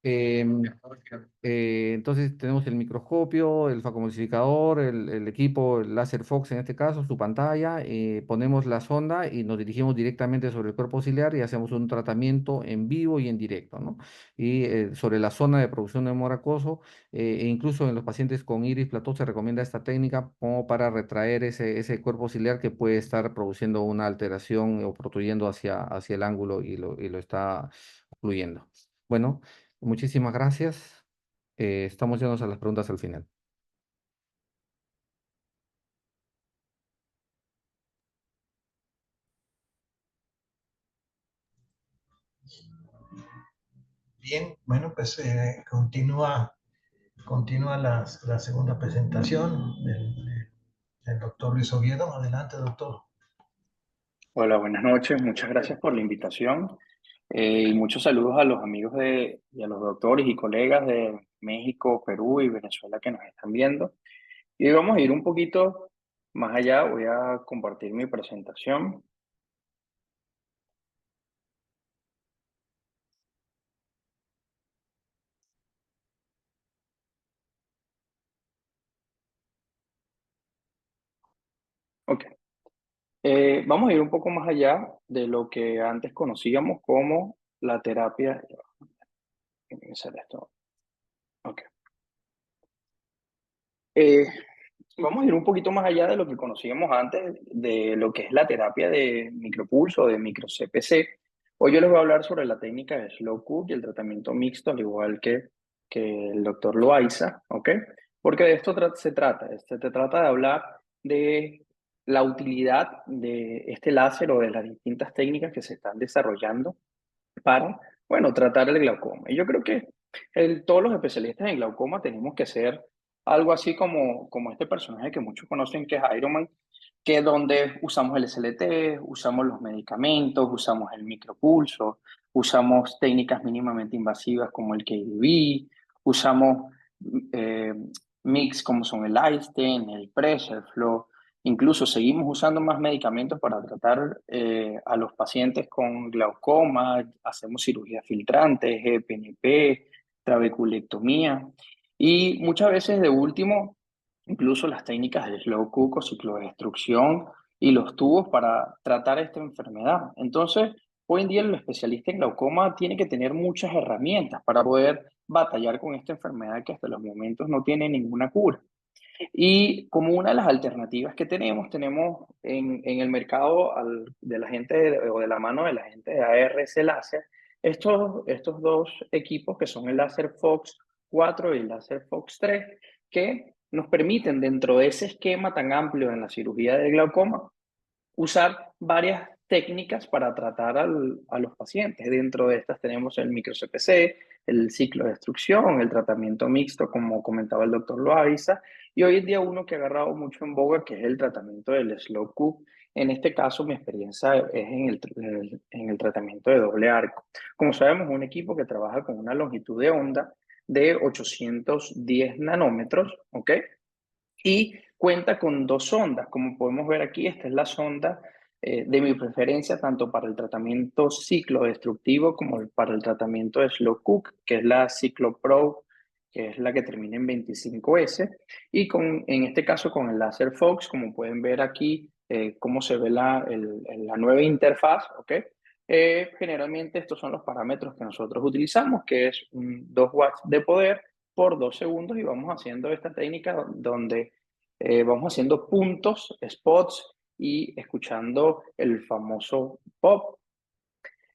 Em, entonces tenemos el microscopio, el facomulsificador, el equipo, el láser Fox en este caso, su pantalla, ponemos la sonda y nos dirigimos directamente sobre el cuerpo ciliar y hacemos un tratamiento en vivo y en directo, ¿no? Y sobre la zona de producción de humor acuoso, e incluso en los pacientes con iris plató se recomienda esta técnica como para retraer ese cuerpo ciliar que puede estar produciendo una alteración o protuyendo hacia el ángulo y lo está ocluyendo. Bueno. Muchísimas gracias. Estamos yendo a las preguntas al final. Bien, bueno, pues continúa la segunda presentación del doctor Luis Oviedo. Adelante, doctor. Hola, buenas noches. Muchas gracias por la invitación y muchos saludos a los amigos y a los doctores y colegas de México, Perú y Venezuela que nos están viendo. Y hoy vamos a ir un poquito más allá. Voy a compartir mi presentación. Ok. Vamos a ir un poco más allá de lo que antes conocíamos como la terapia. Tiene que ser esto. Ok. Eh, Vamos a ir un poquito más allá de lo que conocíamos antes, de lo que es la terapia de micropulso, de micro-CPC. Hoy yo les voy a hablar sobre la técnica de Slow Cook y el tratamiento mixto, al igual que el doctor Loaiza, ¿ok? Porque de esto se trata. Se trata de hablar de la utilidad de este láser o de las distintas técnicas que se están desarrollando para Bueno, tratar el glaucoma. Y yo creo que todos los especialistas en glaucoma tenemos que ser algo así como este personaje que muchos conocen, que es Iron Man, que donde usamos el SLT, usamos los medicamentos, usamos el micropulso, usamos técnicas mínimamente invasivas como el KDV, usamos eh, mix como son el Einstein, el Pressure Flow, incluso seguimos usando más medicamentos para tratar a los pacientes con glaucoma, hacemos cirugía filtrante, PNP, trabeculectomía y muchas veces de último incluso las técnicas de slow cook o ciclodestrucción y los tubos para tratar esta enfermedad. Entonces, hoy en día el especialista en glaucoma tiene que tener muchas herramientas para poder batallar con esta enfermedad que hasta los momentos no tiene ninguna cura. Y como una de las alternativas que tenemos en el mercado de la gente o de la mano de la gente de ARC Láser, estos dos equipos que son el Láser Fox 4 y el Láser Fox 3, que nos permiten dentro de ese esquema tan amplio en la cirugía del glaucoma, usar varias técnicas para tratar a los pacientes. Dentro de estas tenemos el micro-CPC, el ciclo de destrucción, el tratamiento mixto, como comentaba el doctor Loaiza, y hoy en día uno que ha agarrado mucho en boga, que es el tratamiento del slow cook. En este caso, mi experiencia es en el tratamiento de doble arco. Como sabemos, un equipo que trabaja con una longitud de onda de 810 nanómetros, ¿ok? Y cuenta con dos sondas, como podemos ver aquí, esta es la sonda de mi preferencia tanto para el tratamiento ciclodestructivo como para el tratamiento de slow cook, que es la CicloPro, que es la que termina en 25S, y en este caso con el láser Fox, como pueden ver aquí, cómo se ve la nueva interfaz, ¿ok? Generalmente estos son los parámetros que nosotros utilizamos, que es 2 watts de poder por 2 segundos y vamos haciendo esta técnica donde vamos haciendo puntos, spots y escuchando el famoso pop.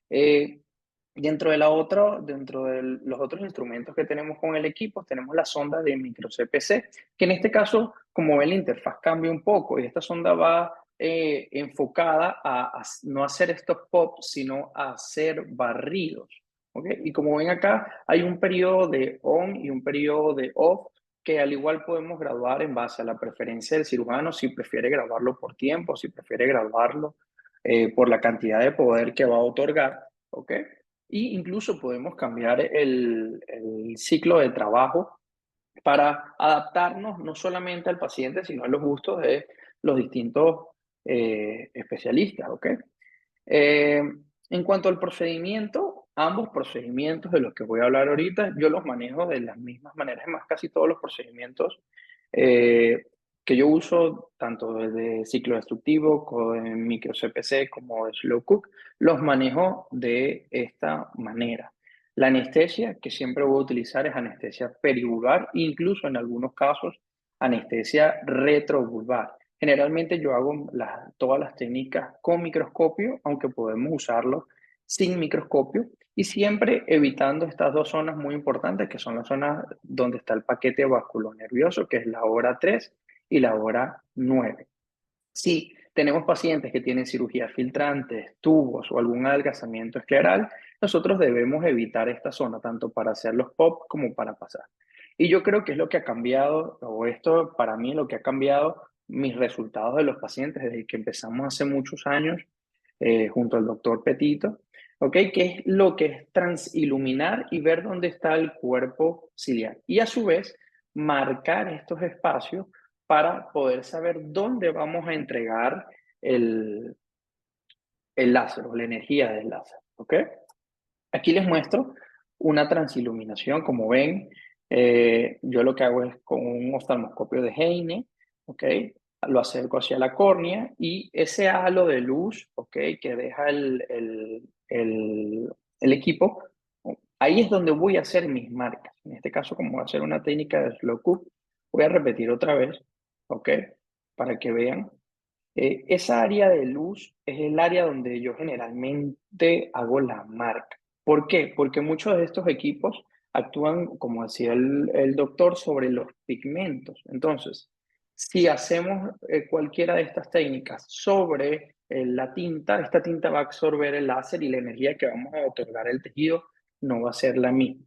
Dentro de los otros instrumentos que tenemos con el equipo, tenemos la sonda de micro CPC, que en este caso, como ven, la interfaz cambia un poco y esta sonda va enfocada a no hacer estos pops, sino a hacer barridos. ¿Okay? Y como ven acá, hay un periodo de on y un periodo de off que al igual podemos graduar en base a la preferencia del cirujano, si prefiere graduarlo por tiempo, si prefiere graduarlo por la cantidad de poder que va a otorgar. ¿Ok? Y incluso podemos cambiar el ciclo de trabajo para adaptarnos no solamente al paciente, sino a los gustos de los distintos especialistas, ¿ok? Eh, en cuanto al procedimiento, ambos procedimientos de los que voy a hablar ahorita, yo los manejo de las mismas maneras, más casi todos los procedimientos eh, que yo uso, tanto desde ciclo destructivo, con micro CPC como slow cook, los manejo de esta manera. La anestesia que siempre voy a utilizar es anestesia perivulvar, incluso en algunos casos anestesia retrovulvar. Generalmente yo hago todas las técnicas con microscopio, aunque podemos usarlo sin microscopio, y siempre evitando estas dos zonas muy importantes, que son las zonas donde está el paquete vasculonervioso, que es la hora 3 y la hora 9. Si tenemos pacientes que tienen cirugías filtrantes, tubos o algún adelgazamiento escleral, nosotros debemos evitar esta zona, tanto para hacer los POP como para pasar. Y yo creo que es lo que ha cambiado, o esto para mí es lo que ha cambiado mis resultados de los pacientes desde que empezamos hace muchos años junto al doctor Petito, ¿ok? Que es lo que es transiluminar y ver dónde está el cuerpo ciliar. Y a su vez, marcar estos espacios para poder saber dónde vamos a entregar el, el láser o la energía del láser, ¿ok? Aquí les muestro una transiluminación, como ven, yo lo que hago es con un oftalmoscopio de Heine, ¿ok? Lo acerco hacia la córnea y ese halo de luz, ¿ok? Que deja el equipo, ahí es donde voy a hacer mis marcas. En este caso, como voy a hacer una técnica de slow cook, voy a repetir otra vez, ¿ok? Para que vean. Esa área de luz es el área donde yo generalmente hago la marca. ¿Por qué? Porque muchos de estos equipos actúan, como decía el doctor, sobre los pigmentos. Entonces, si hacemos cualquiera de estas técnicas sobre la tinta, esta tinta va a absorber el láser y la energía que vamos a otorgar al tejido no va a ser la misma.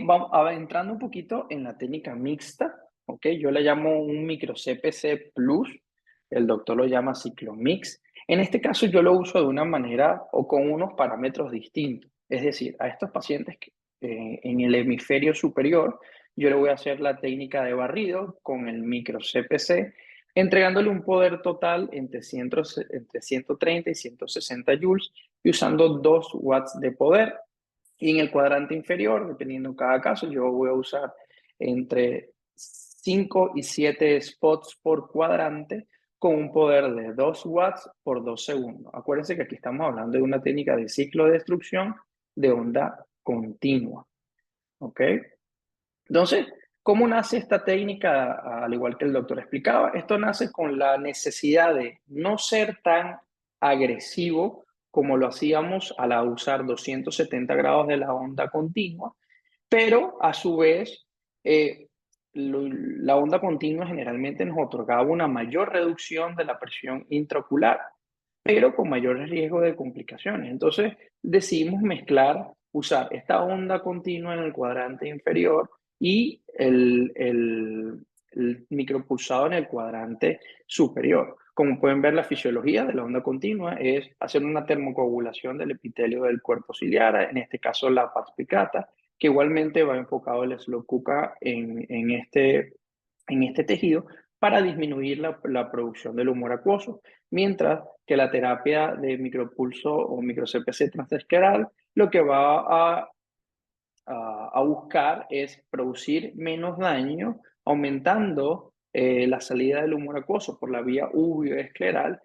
Vamos entrando un poquito en la técnica mixta, ¿ok? Yo la llamo un micro CPC Plus, el doctor lo llama Ciclomix. En este caso yo lo uso de una manera o con unos parámetros distintos. Es decir, a estos pacientes en el hemisferio superior, yo le voy a hacer la técnica de barrido con el micro CPC, entregándole un poder total entre 130 y 160 joules y usando 2 watts de poder. Y en el cuadrante inferior, dependiendo de cada caso, yo voy a usar entre 5 y 7 spots por cuadrante con un poder de 2 watts por 2 segundos. Acuérdense que aquí estamos hablando de una técnica de ciclo de destrucción de onda continua. ¿Ok? Entonces, ¿cómo nace esta técnica? Al igual que el doctor explicaba, esto nace con la necesidad de no ser tan agresivo como lo hacíamos al usar 270 grados de la onda continua, pero a su vez, la onda continua generalmente nos otorgaba una mayor reducción de la presión intraocular, pero con mayor riesgo de complicaciones. Entonces, decidimos mezclar, usar esta onda continua en el cuadrante inferior y el micropulsado en el cuadrante superior. Como pueden ver, la fisiología de la onda continua es hacer una termocoagulación del epitelio del cuerpo ciliar, en este caso la pars plicata, que igualmente va enfocado el slow KUKA en este tejido para disminuir la producción del humor acuoso, mientras que la terapia de micropulso o micro-CPC transescleral lo que va a buscar es producir menos daño, aumentando la salida del humor acuoso por la vía uveoescleral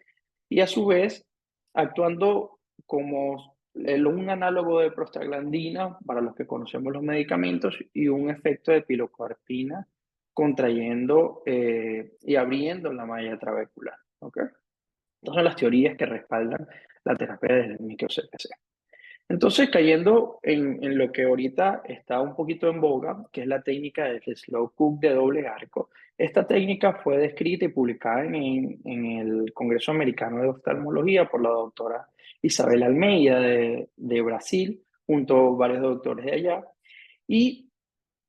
y a su vez actuando como un análogo de prostaglandina para los que conocemos los medicamentos y un efecto de pilocarpina contrayendo y abriendo la malla trabecular. ¿Okay? Estas son las teorías que respaldan la terapia del micro-CPC. Entonces, cayendo en lo que ahorita está un poquito en boga, que es la técnica del slow cook de doble arco. Esta técnica fue descrita y publicada en el Congreso Americano de Oftalmología por la doctora Isabel Almeida de Brasil, junto a varios doctores de allá. Y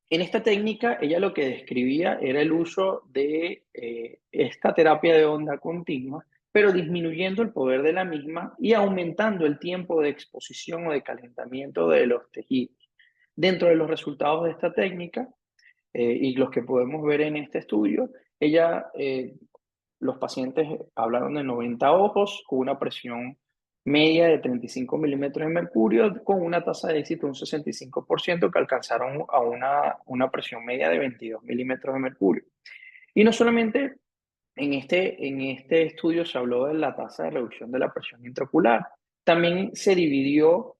en esta técnica, ella lo que describía era el uso de esta terapia de onda continua, pero disminuyendo el poder de la misma y aumentando el tiempo de exposición o de calentamiento de los tejidos. Dentro de los resultados de esta técnica, y los que podemos ver en este estudio, los pacientes hablaron de 90 ojos con una presión media de 35 milímetros de mercurio, con una tasa de éxito de un 65% que alcanzaron a una presión media de 22 milímetros de mercurio. Y no solamente en este estudio se habló de la tasa de reducción de la presión intraocular, también se dividió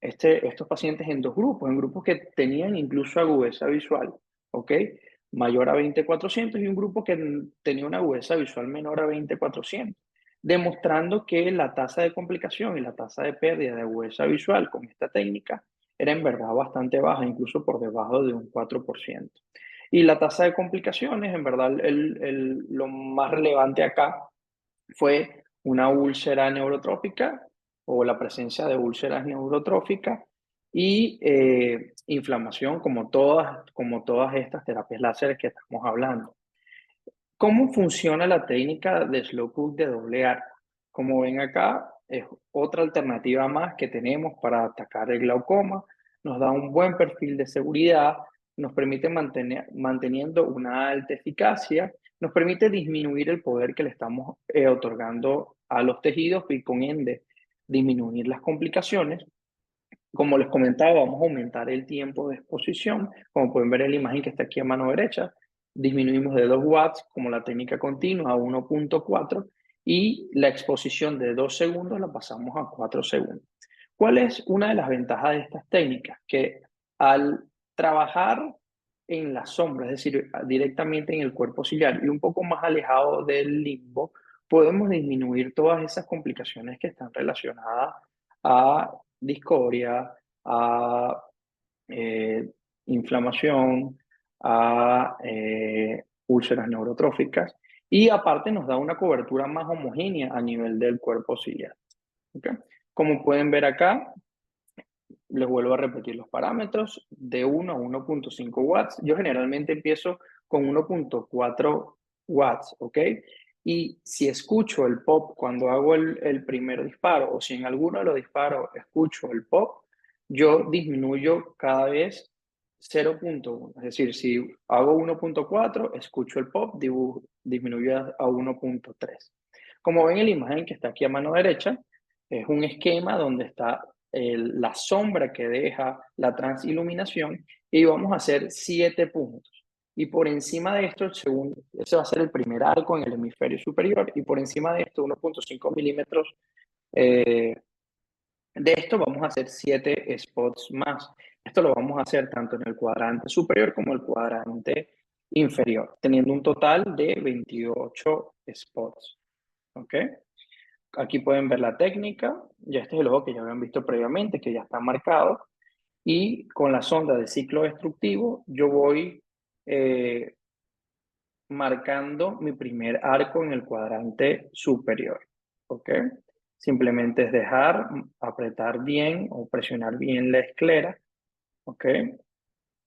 estos pacientes en dos grupos, en grupos que tenían incluso agudeza visual, ¿ok? Mayor a 20/400 y un grupo que tenía una agudeza visual menor a 20/400, demostrando que la tasa de complicación y la tasa de pérdida de agudeza visual con esta técnica era en verdad bastante baja, incluso por debajo de un 4%. Y la tasa de complicaciones, en verdad, lo más relevante acá fue una úlcera neurotrófica o la presencia de úlceras neurotróficas y inflamación, como todas estas terapias láseres que estamos hablando. ¿Cómo funciona la técnica de slow cook de doble arco? Como ven acá, es otra alternativa más que tenemos para atacar el glaucoma. Nos da un buen perfil de seguridad, nos permite manteniendo una alta eficacia, nos permite disminuir el poder que le estamos otorgando a los tejidos y con ende disminuir las complicaciones. Como les comentaba, vamos a aumentar el tiempo de exposición. Como pueden ver en la imagen que está aquí a mano derecha, disminuimos de 2 watts, como la técnica continua, a 1.4 y la exposición de 2 segundos la pasamos a 4 segundos. ¿Cuál es una de las ventajas de estas técnicas? Que al trabajar en la sombra, es decir, directamente en el cuerpo ciliar y un poco más alejado del limbo, podemos disminuir todas esas complicaciones que están relacionadas a discoria, a inflamación, a úlceras neurotróficas y aparte nos da una cobertura más homogénea a nivel del cuerpo ciliar. ¿Okay? Como pueden ver acá, les vuelvo a repetir los parámetros de 1 a 1.5 watts. Yo generalmente empiezo con 1.4 watts, ¿ok? Y si escucho el pop cuando hago el primer disparo, o si en alguno de los disparos escucho el pop, yo disminuyo cada vez 0.1. Es decir, si hago 1.4, escucho el pop, disminuyo a 1.3. Como ven en la imagen que está aquí a mano derecha, es un esquema donde está la sombra que deja la transiluminación y vamos a hacer 7 puntos. Y por encima de esto, ese va a ser el primer arco en el hemisferio superior, y por encima de esto, 1.5 milímetros de esto, vamos a hacer 7 spots más. Esto lo vamos a hacer tanto en el cuadrante superior como el cuadrante inferior, teniendo un total de 28 spots. ¿Ok? Aquí pueden ver la técnica. Ya este es el ojo que ya habían visto previamente, que ya está marcado. Y con la sonda de ciclo destructivo, yo voy marcando mi primer arco en el cuadrante superior. ¿Ok? Simplemente es dejar, apretar bien o presionar bien la esclera. ¿Ok?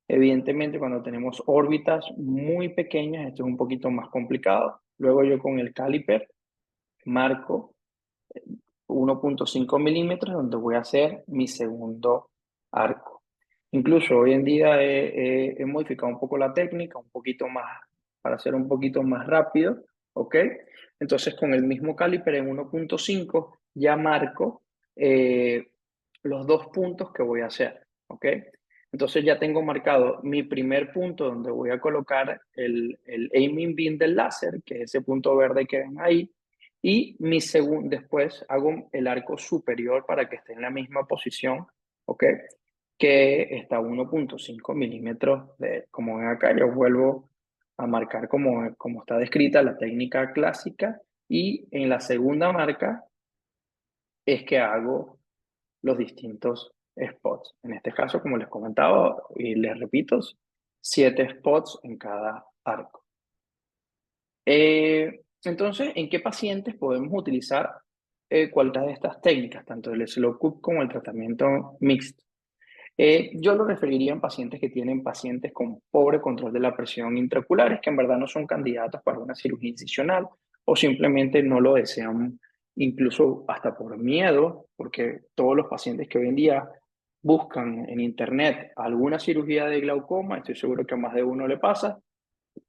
Evidentemente, cuando tenemos órbitas muy pequeñas, esto es un poquito más complicado. Luego yo con el caliper marco 1.5 milímetros, donde voy a hacer mi segundo arco. Incluso hoy en día he modificado un poco la técnica, un poquito más, para hacer un poquito más rápido, ¿ok? Entonces con el mismo caliper en 1.5 ya marco los 2 puntos que voy a hacer, ¿ok? Entonces ya tengo marcado mi primer punto donde voy a colocar el aiming beam del láser, que es ese punto verde que ven ahí, y después hago el arco superior para que esté en la misma posición, ¿ok? Que está a 1.5 milímetros de, como ven acá, yo vuelvo a marcar como está descrita la técnica clásica, y en la segunda marca es que hago los distintos spots. En este caso, como les comentaba y les repito, 7 spots en cada arco. Entonces, ¿en qué pacientes podemos utilizar cualquiera de estas técnicas, tanto el slow cook como el tratamiento mixto? Yo lo referiría en pacientes que tienen pacientes con pobre control de la presión intraoculares, que en verdad no son candidatos para una cirugía incisional o simplemente no lo desean, incluso hasta por miedo, porque todos los pacientes que hoy en día buscan en internet alguna cirugía de glaucoma, estoy seguro que a más de uno le pasa,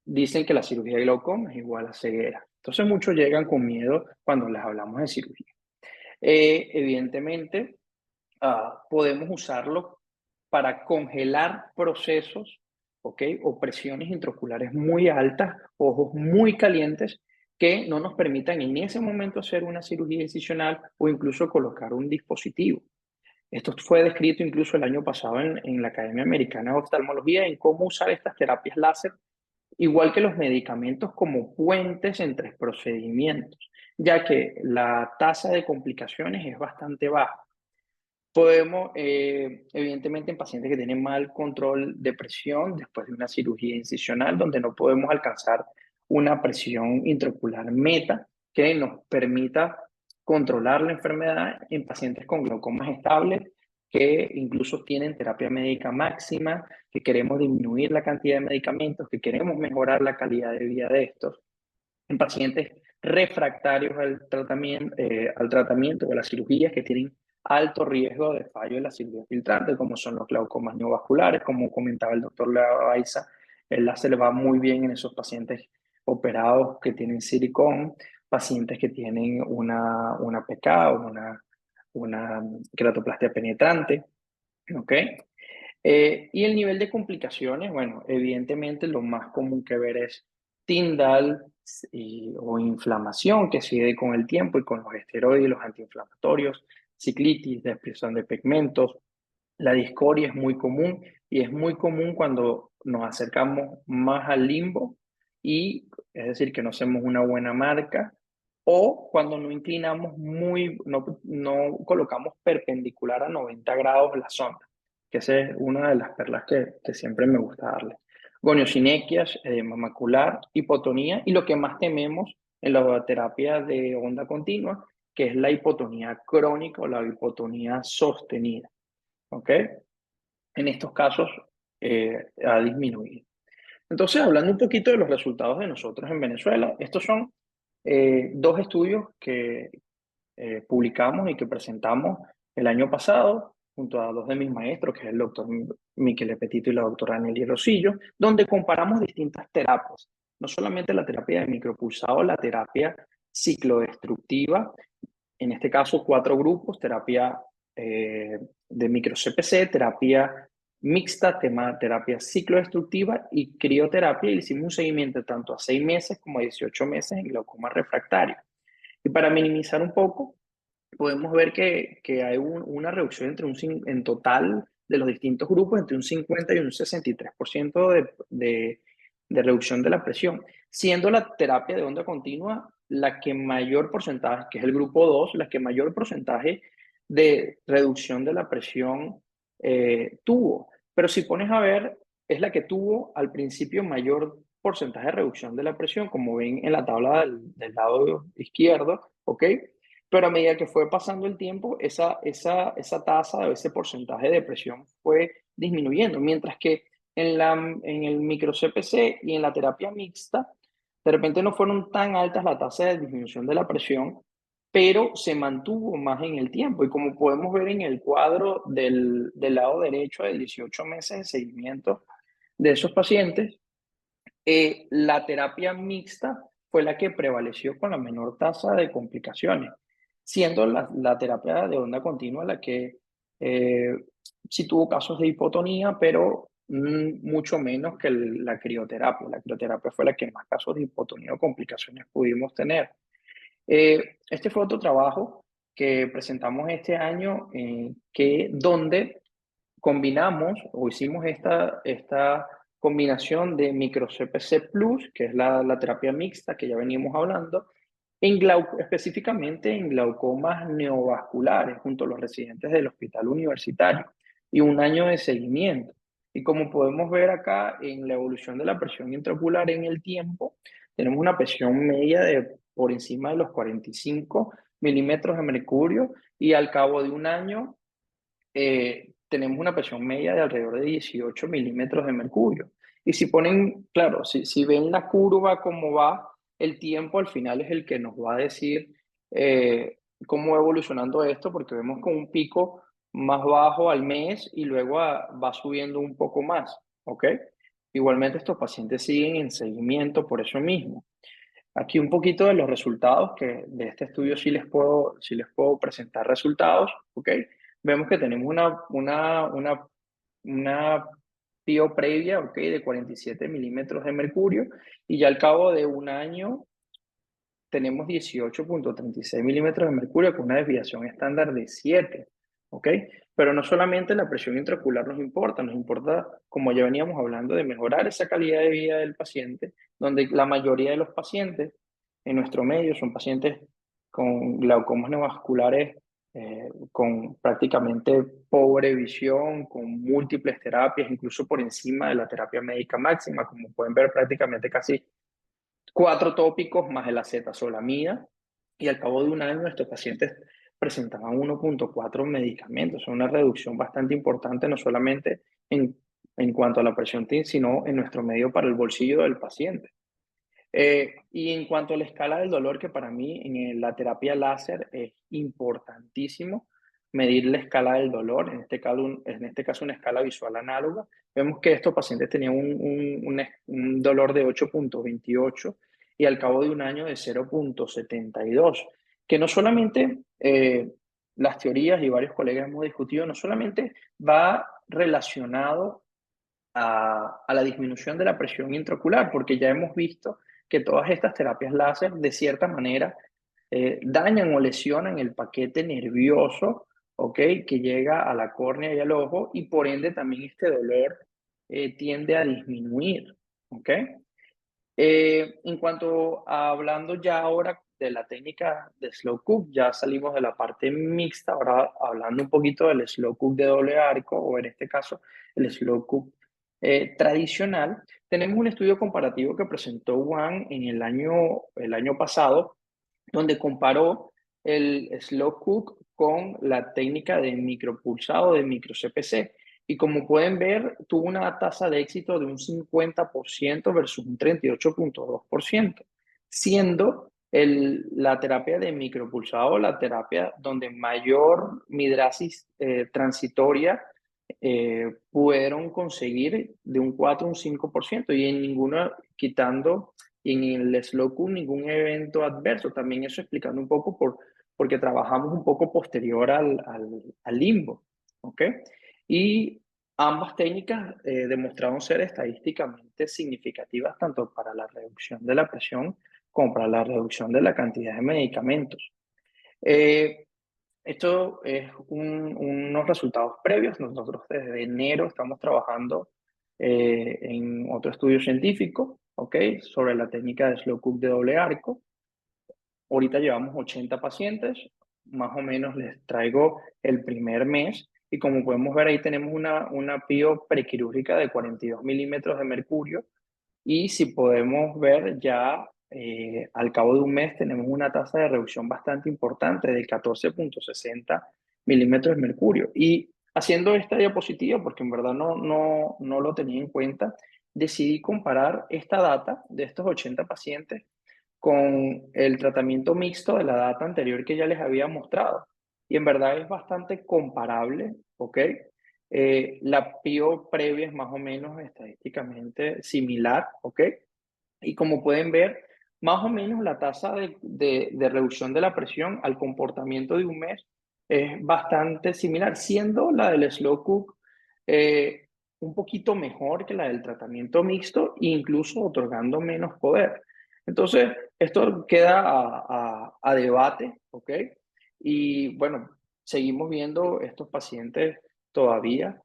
dicen que la cirugía de glaucoma es igual a ceguera. Entonces muchos llegan con miedo cuando les hablamos de cirugía. Evidentemente, podemos usarlo para congelar procesos, ¿ok? O presiones intraoculares muy altas, ojos muy calientes, que no nos permitan en ese momento hacer una cirugía incisional o incluso colocar un dispositivo. Esto fue descrito incluso el año pasado en la Academia Americana de Oftalmología en cómo usar estas terapias láser, igual que los medicamentos, como puentes entre procedimientos, ya que la tasa de complicaciones es bastante baja. Podemos, evidentemente, en pacientes que tienen mal control de presión después de una cirugía incisional, donde no podemos alcanzar una presión intraocular meta que nos permita controlar la enfermedad, en pacientes con glaucomas estables que incluso tienen terapia médica máxima, que queremos disminuir la cantidad de medicamentos, que queremos mejorar la calidad de vida de estos, en pacientes refractarios al tratamiento o a las cirugías que tienen alto riesgo de fallo de la cirugía filtrante, como son los glaucomas neovasculares, como comentaba el doctor Baiza, el láser va muy bien en esos pacientes operados que tienen silicón, pacientes que tienen una PK o una queratoplastia penetrante, ¿ok? Y el nivel de complicaciones, bueno, evidentemente lo más común que ver es Tyndall o inflamación que sigue con el tiempo y con los esteroides y los antiinflamatorios, ciclitis, depresión de pigmentos. La discoria es muy común, y es muy común cuando nos acercamos más al limbo, y es decir, que no hacemos una buena marca, o cuando no inclinamos no colocamos perpendicular a 90 grados la sonda, que esa es una de las perlas que siempre me gusta darle. Goniosinequias, edema macular, hipotonía, y lo que más tememos en la terapia de onda continua, que es la hipotonía crónica o la hipotonía sostenida. ¿Ok? En estos casos ha disminuido. Entonces, hablando un poquito de los resultados de nosotros en Venezuela, estos son dos estudios que publicamos y que presentamos el año pasado junto a dos de mis maestros, que es el doctor Michele Petito y la doctora Nelly Rosillo, donde comparamos distintas terapias, no solamente la terapia de micropulsado, la terapia ciclodestructiva, en este caso 4 grupos, terapia de micro-CPC, terapia mixta, terapia ciclodestructiva y crioterapia, y hicimos un seguimiento tanto a 6 meses como a 18 meses en glaucoma refractario. Y para minimizar un poco, podemos ver que hay una reducción en total de los distintos grupos entre un 50 y un 63% de reducción de la presión, siendo la terapia de onda continua la que mayor porcentaje, que es el grupo 2, la que mayor porcentaje de reducción de la presión tuvo. Pero si pones a ver, es la que tuvo al principio mayor porcentaje de reducción de la presión, como ven en la tabla del lado izquierdo, ¿ok? Pero a medida que fue pasando el tiempo, esa tasa o ese porcentaje de presión fue disminuyendo, mientras que en el micro-CPC y en la terapia mixta, de repente no fueron tan altas la tasa de disminución de la presión, pero se mantuvo más en el tiempo. Y como podemos ver en el cuadro del lado derecho de 18 meses de seguimiento de esos pacientes, la terapia mixta fue la que prevaleció con la menor tasa de complicaciones, siendo la terapia de onda continua la que sí tuvo casos de hipotonía, pero mucho menos que la crioterapia. La crioterapia fue la que más casos de hipotonía o complicaciones pudimos tener. Este fue otro trabajo que presentamos este año, donde combinamos o hicimos esta combinación de micro-CPC Plus, que es la terapia mixta que ya veníamos hablando, específicamente en glaucomas neovasculares junto a los residentes del hospital universitario y un año de seguimiento. Y como podemos ver acá en la evolución de la presión intraocular en el tiempo, tenemos una presión media de por encima de los 45 milímetros de mercurio y al cabo de un año tenemos una presión media de alrededor de 18 milímetros de mercurio. Y si ponen, claro, si ven la curva como va, el tiempo al final es el que nos va a decir cómo va evolucionando esto, porque vemos con un pico más bajo al mes y luego va subiendo un poco más, ¿ok? Igualmente estos pacientes siguen en seguimiento por eso mismo. Aquí un poquito de los resultados, que de este estudio sí les puedo presentar resultados, ¿ok? Vemos que tenemos una PIO previa, ¿ok? De 47 milímetros de mercurio, y ya al cabo de un año tenemos 18.36 milímetros de mercurio con una desviación estándar de 7, ¿ok? Pero no solamente la presión intraocular nos importa, como ya veníamos hablando, de mejorar esa calidad de vida del paciente, donde la mayoría de los pacientes en nuestro medio son pacientes con glaucomas neovasculares, con prácticamente pobre visión, con múltiples terapias, incluso por encima de la terapia médica máxima, como pueden ver prácticamente casi 4 tópicos más el acetazolamida, y al cabo de un año estos pacientes presentaban 1.4 medicamentos, una reducción bastante importante, no solamente en cuanto a la presión TIN, sino en nuestro medio para el bolsillo del paciente. Y en cuanto a la escala del dolor, que para mí en la terapia láser es importantísimo medir la escala del dolor, en este caso una escala visual análoga, vemos que estos pacientes tenían un dolor de 8.28 y al cabo de un año de 0.72, que no solamente las teorías y varios colegas hemos discutido, no solamente va relacionado a la disminución de la presión intraocular, porque ya hemos visto que todas estas terapias láser de cierta manera dañan o lesionan el paquete nervioso, ¿ok? Que llega a la córnea y al ojo, y por ende también este dolor tiende a disminuir, ¿ok? En cuanto a hablando ya ahora de la técnica de slow cook, ya salimos de la parte mixta, ahora hablando un poquito del slow cook de doble arco, o en este caso el slow cook tradicional. Tenemos un estudio comparativo que presentó Wang en el año pasado, donde comparó el slow cook con la técnica de micropulsado de micro CPC. Y como pueden ver, tuvo una tasa de éxito de un 50% versus un 38.2%, siendo la terapia de micropulsado la terapia donde mayor midrasis transitoria pudieron conseguir de un 4 a un 5%, y en ninguna, quitando y en el slow cook ningún evento adverso. También eso explicando un poco porque trabajamos un poco posterior al limbo, ¿ok? Y ambas técnicas demostraron ser estadísticamente significativas tanto para la reducción de la presión como para la reducción de la cantidad de medicamentos. Esto es unos resultados previos. Nosotros desde enero estamos trabajando en otro estudio científico, ¿ok? Sobre la técnica de slow cook de doble arco. Ahorita llevamos 80 pacientes, más o menos les traigo el primer mes, y como podemos ver ahí tenemos una PIO prequirúrgica de 42 milímetros de mercurio, y si podemos ver ya al cabo de un mes tenemos una tasa de reducción bastante importante de 14.60 milímetros de mercurio. Y haciendo esta diapositiva, porque en verdad no lo tenía en cuenta, decidí comparar esta data de estos 80 pacientes con el tratamiento mixto de la data anterior que ya les había mostrado. Y en verdad es bastante comparable, ¿ok? La PIO previa es más o menos estadísticamente similar, ¿ok? Y como pueden ver, más o menos la tasa de reducción de la presión al comportamiento de un mes es bastante similar, siendo la del slow cook un poquito mejor que la del tratamiento mixto, e incluso otorgando menos poder. Entonces, esto queda a debate, ¿ok? Y bueno, seguimos viendo estos pacientes todavía.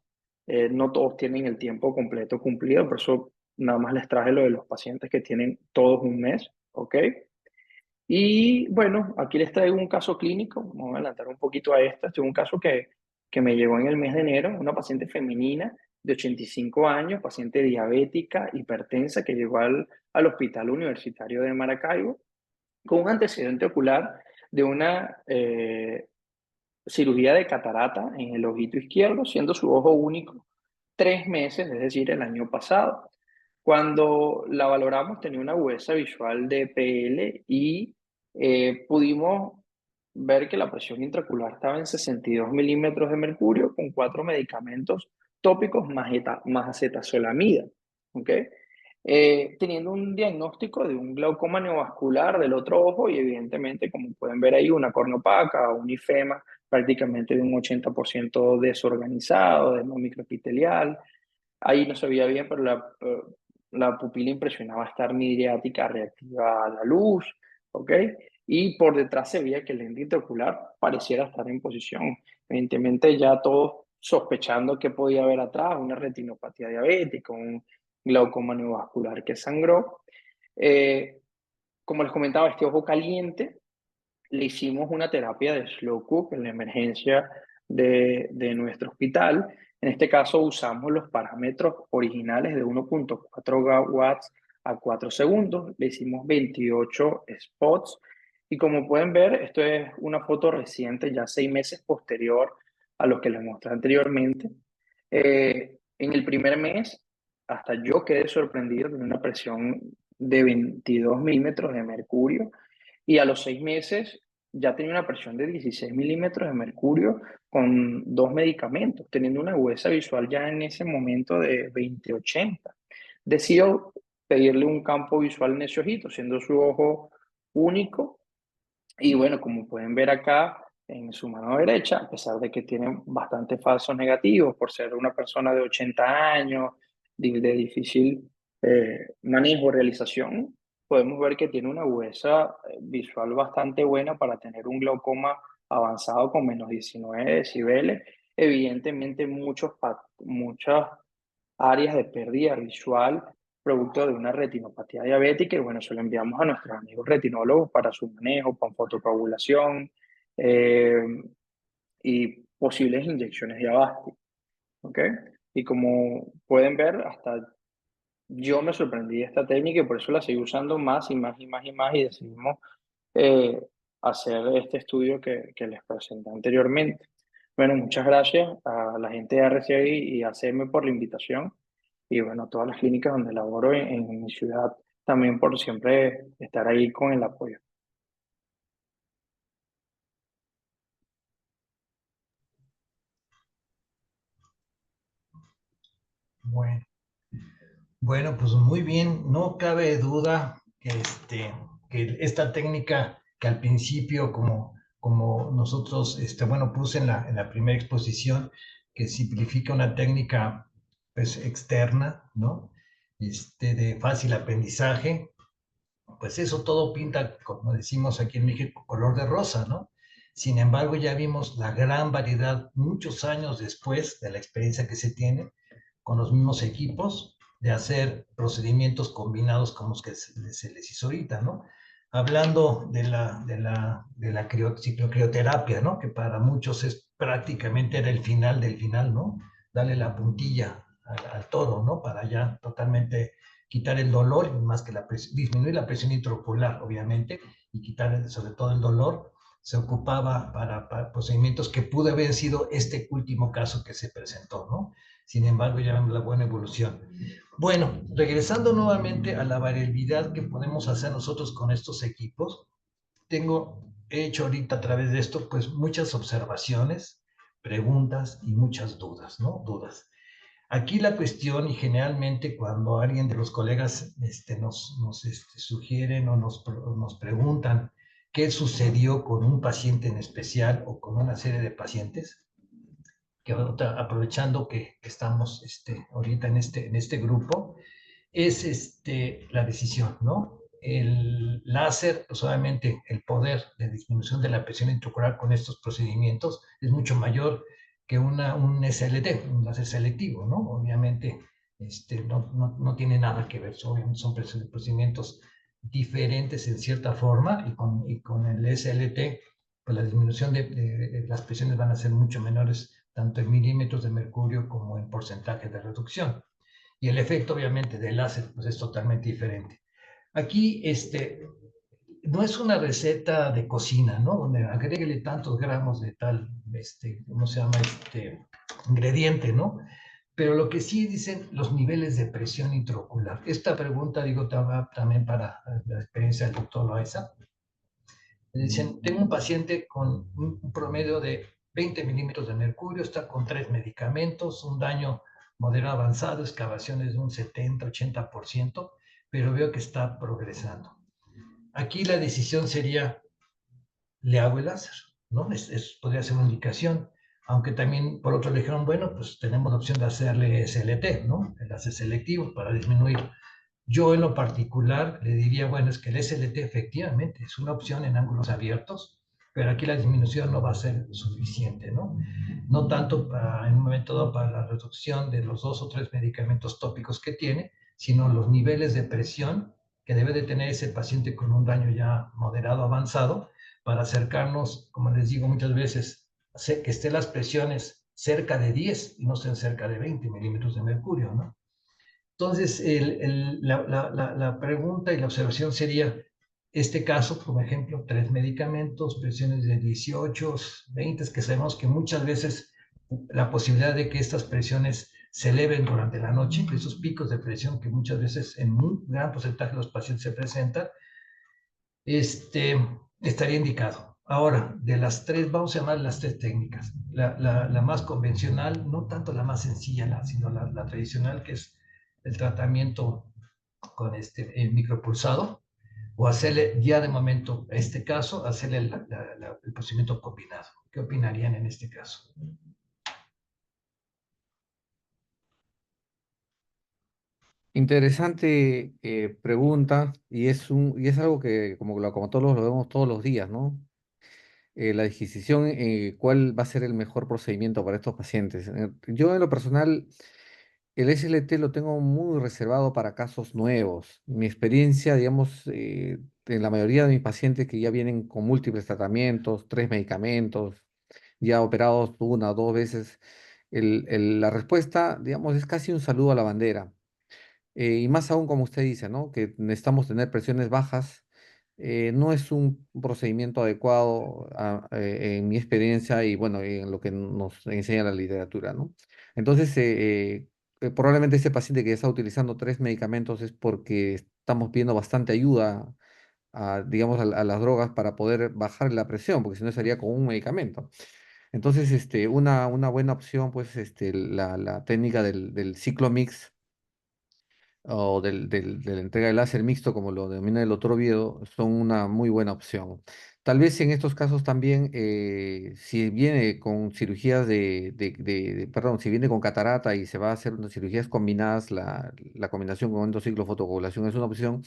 No todos tienen el tiempo completo cumplido, por eso nada más les traje lo de los pacientes que tienen todos un mes, ¿ok? Y bueno, aquí les traigo un caso clínico. Vamos a adelantar un poquito a esto. Este es un caso que me llegó en el mes de enero, una paciente femenina de 85 años, paciente diabética, hipertensa, que llegó al Hospital Universitario de Maracaibo con un antecedente ocular de una cirugía de catarata en el ojito izquierdo, siendo su ojo único 3 meses, es decir, el año pasado. Cuando la valoramos tenía una agudeza visual de PL, y pudimos ver que la presión intraocular estaba en 62 milímetros de mercurio con 4 medicamentos tópicos más acetazolamida, ¿ok? Teniendo un diagnóstico de un glaucoma neovascular del otro ojo, y evidentemente, como pueden ver ahí, una córnea opaca, un ifema prácticamente de un 80% desorganizado, de no microepitelial. Ahí no se veía bien, pero la pupila impresionaba estar midriática reactiva a la luz, ¿ok? Y por detrás se veía que el lente intraocular pareciera estar en posición. Evidentemente ya todos sospechando que podía haber atrás, una retinopatía diabética, un glaucoma neovascular que sangró. Como les comentaba, este ojo caliente, le hicimos una terapia de slow cook en la emergencia de nuestro hospital. En este caso usamos los parámetros originales de 1.4 watts a 4 segundos. Le hicimos 28 spots. Y como pueden ver, esto es una foto reciente, ya 6 meses posterior a lo que les mostré anteriormente. En el primer mes, hasta yo quedé sorprendido de una presión de 22 milímetros de mercurio, y a los 6 meses ya tenía una presión de 16 milímetros de mercurio con 2 medicamentos, teniendo una agudeza visual ya en ese momento de 20/80. Decido pedirle un campo visual en ese ojito, siendo su ojo único. Y bueno, como pueden ver acá en su mano derecha, a pesar de que tiene bastantes falsos negativos por ser una persona de 80 años, de difícil manejo, realización, podemos ver que tiene una agudeza visual bastante buena para tener un glaucoma avanzado con menos 19 decibeles. Evidentemente, muchas áreas de pérdida visual producto de una retinopatía diabética, y bueno, se lo enviamos a nuestros amigos retinólogos para su manejo, con fotocoagulación y posibles inyecciones de Avastin, ¿ok? Y como pueden ver, hasta yo me sorprendí de esta técnica, y por eso la seguí usando más y más y más y más, y decidimos hacer este estudio que les presenté anteriormente. Bueno, muchas gracias a la gente de RCI y a CM por la invitación y bueno, a todas las clínicas donde laboro en mi ciudad también por siempre estar ahí con el apoyo. Bueno, bueno, pues muy bien. No cabe duda que esta técnica que al principio, como nosotros, bueno, puse en la primera exposición, que simplifica una técnica pues externa, ¿no? De fácil aprendizaje, pues eso todo pinta, como decimos aquí en México, color de rosa, ¿no? Sin embargo, ya vimos la gran variedad muchos años después de la experiencia que se tiene con los mismos equipos de hacer procedimientos combinados como los que se les hizo ahorita, ¿no? Hablando de la ciclocrioterapia, ¿no? Que para muchos es prácticamente era el final del final, ¿no? Darle la puntilla al toro, ¿no? Para ya totalmente quitar el dolor, más que disminuir la presión intraocular, obviamente, y quitar sobre todo el dolor, se ocupaba para procedimientos que pudo haber sido este último caso que se presentó, ¿no? Sin embargo, ya vemos la buena evolución. Bueno, regresando nuevamente a la variabilidad que podemos hacer nosotros con estos equipos, he hecho ahorita a través de esto, pues muchas observaciones, preguntas y muchas dudas, ¿no? Dudas. Aquí la cuestión, y generalmente cuando alguien de los colegas nos sugieren o nos preguntan qué sucedió con un paciente en especial o con una serie de pacientes, que aprovechando que estamos ahorita en este grupo, es la decisión, ¿no? El láser, pues obviamente el poder de disminución de la presión intraocular con estos procedimientos es mucho mayor que un SLT, un láser selectivo, ¿no? Obviamente no tiene nada que ver, son procedimientos diferentes en cierta forma y con el SLT, pues la disminución de las presiones van a ser mucho menores, tanto en milímetros de mercurio como en porcentaje de reducción. Y el efecto, obviamente, del láser pues, es totalmente diferente. Aquí, no es una receta de cocina, ¿no? Donde agréguele tantos gramos de tal, ¿cómo se llama? Ingrediente, ¿no? Pero lo que sí dicen los niveles de presión intraocular. Esta pregunta, digo, también para la experiencia del doctor Loaiza. Dicen, tengo un paciente con un promedio de 20 milímetros de mercurio, está con 3 medicamentos, un daño moderado avanzado, excavaciones de un 70-80%, pero veo que está progresando. Aquí la decisión sería, le hago el láser, ¿no? Podría ser una indicación, aunque también por otro le dijeron, bueno, pues tenemos la opción de hacerle SLT, ¿no? El láser selectivo para disminuir. Yo en lo particular le diría, bueno, es que el SLT efectivamente es una opción en ángulos abiertos, pero aquí la disminución no va a ser suficiente, ¿no? No tanto en un momento dado para la reducción de los 2 o 3 medicamentos tópicos que tiene, sino los niveles de presión que debe de tener ese paciente con un daño ya moderado avanzado para acercarnos, como les digo muchas veces, que estén las presiones cerca de 10 y no estén cerca de 20 milímetros de mercurio, ¿no? Entonces, la pregunta y la observación sería, este caso, por ejemplo, 3 medicamentos, presiones de 18, 20, que sabemos que muchas veces la posibilidad de que estas presiones se eleven durante la noche, esos picos de presión que muchas veces en un gran porcentaje de los pacientes se presentan, estaría indicado. Ahora, de las 3, vamos a llamar las 3 técnicas. La más convencional, no tanto la más sencilla, sino la tradicional, que es el tratamiento con el micropulsado, o hacerle ya de momento, en este caso, hacerle el procedimiento combinado. ¿Qué opinarían en este caso? Interesante pregunta y es algo que como todos lo vemos todos los días, ¿no? La decisión cuál va a ser el mejor procedimiento para estos pacientes. Yo en lo personal, el SLT lo tengo muy reservado para casos nuevos. Mi experiencia, digamos, en la mayoría de mis pacientes que ya vienen con múltiples tratamientos, 3 medicamentos, ya operados 1 o 2 veces, la respuesta, digamos, es casi un saludo a la bandera. Y más aún, como usted dice, ¿no? Que necesitamos tener presiones bajas no es un procedimiento adecuado en mi experiencia y bueno, en lo que nos enseña la literatura, ¿no? Entonces, probablemente ese paciente que está utilizando 3 medicamentos es porque estamos pidiendo bastante ayuda digamos, a las drogas para poder bajar la presión, porque si no sería con un medicamento. Entonces, una buena opción, pues, la técnica del ciclo mix o de la entrega de láser mixto, como lo denomina el otro Oviedo, son una muy buena opción. Tal vez en estos casos también, si viene con cirugías perdón, si viene con catarata y se va a hacer unas cirugías combinadas, la combinación con endociclofotocoagulación es una opción.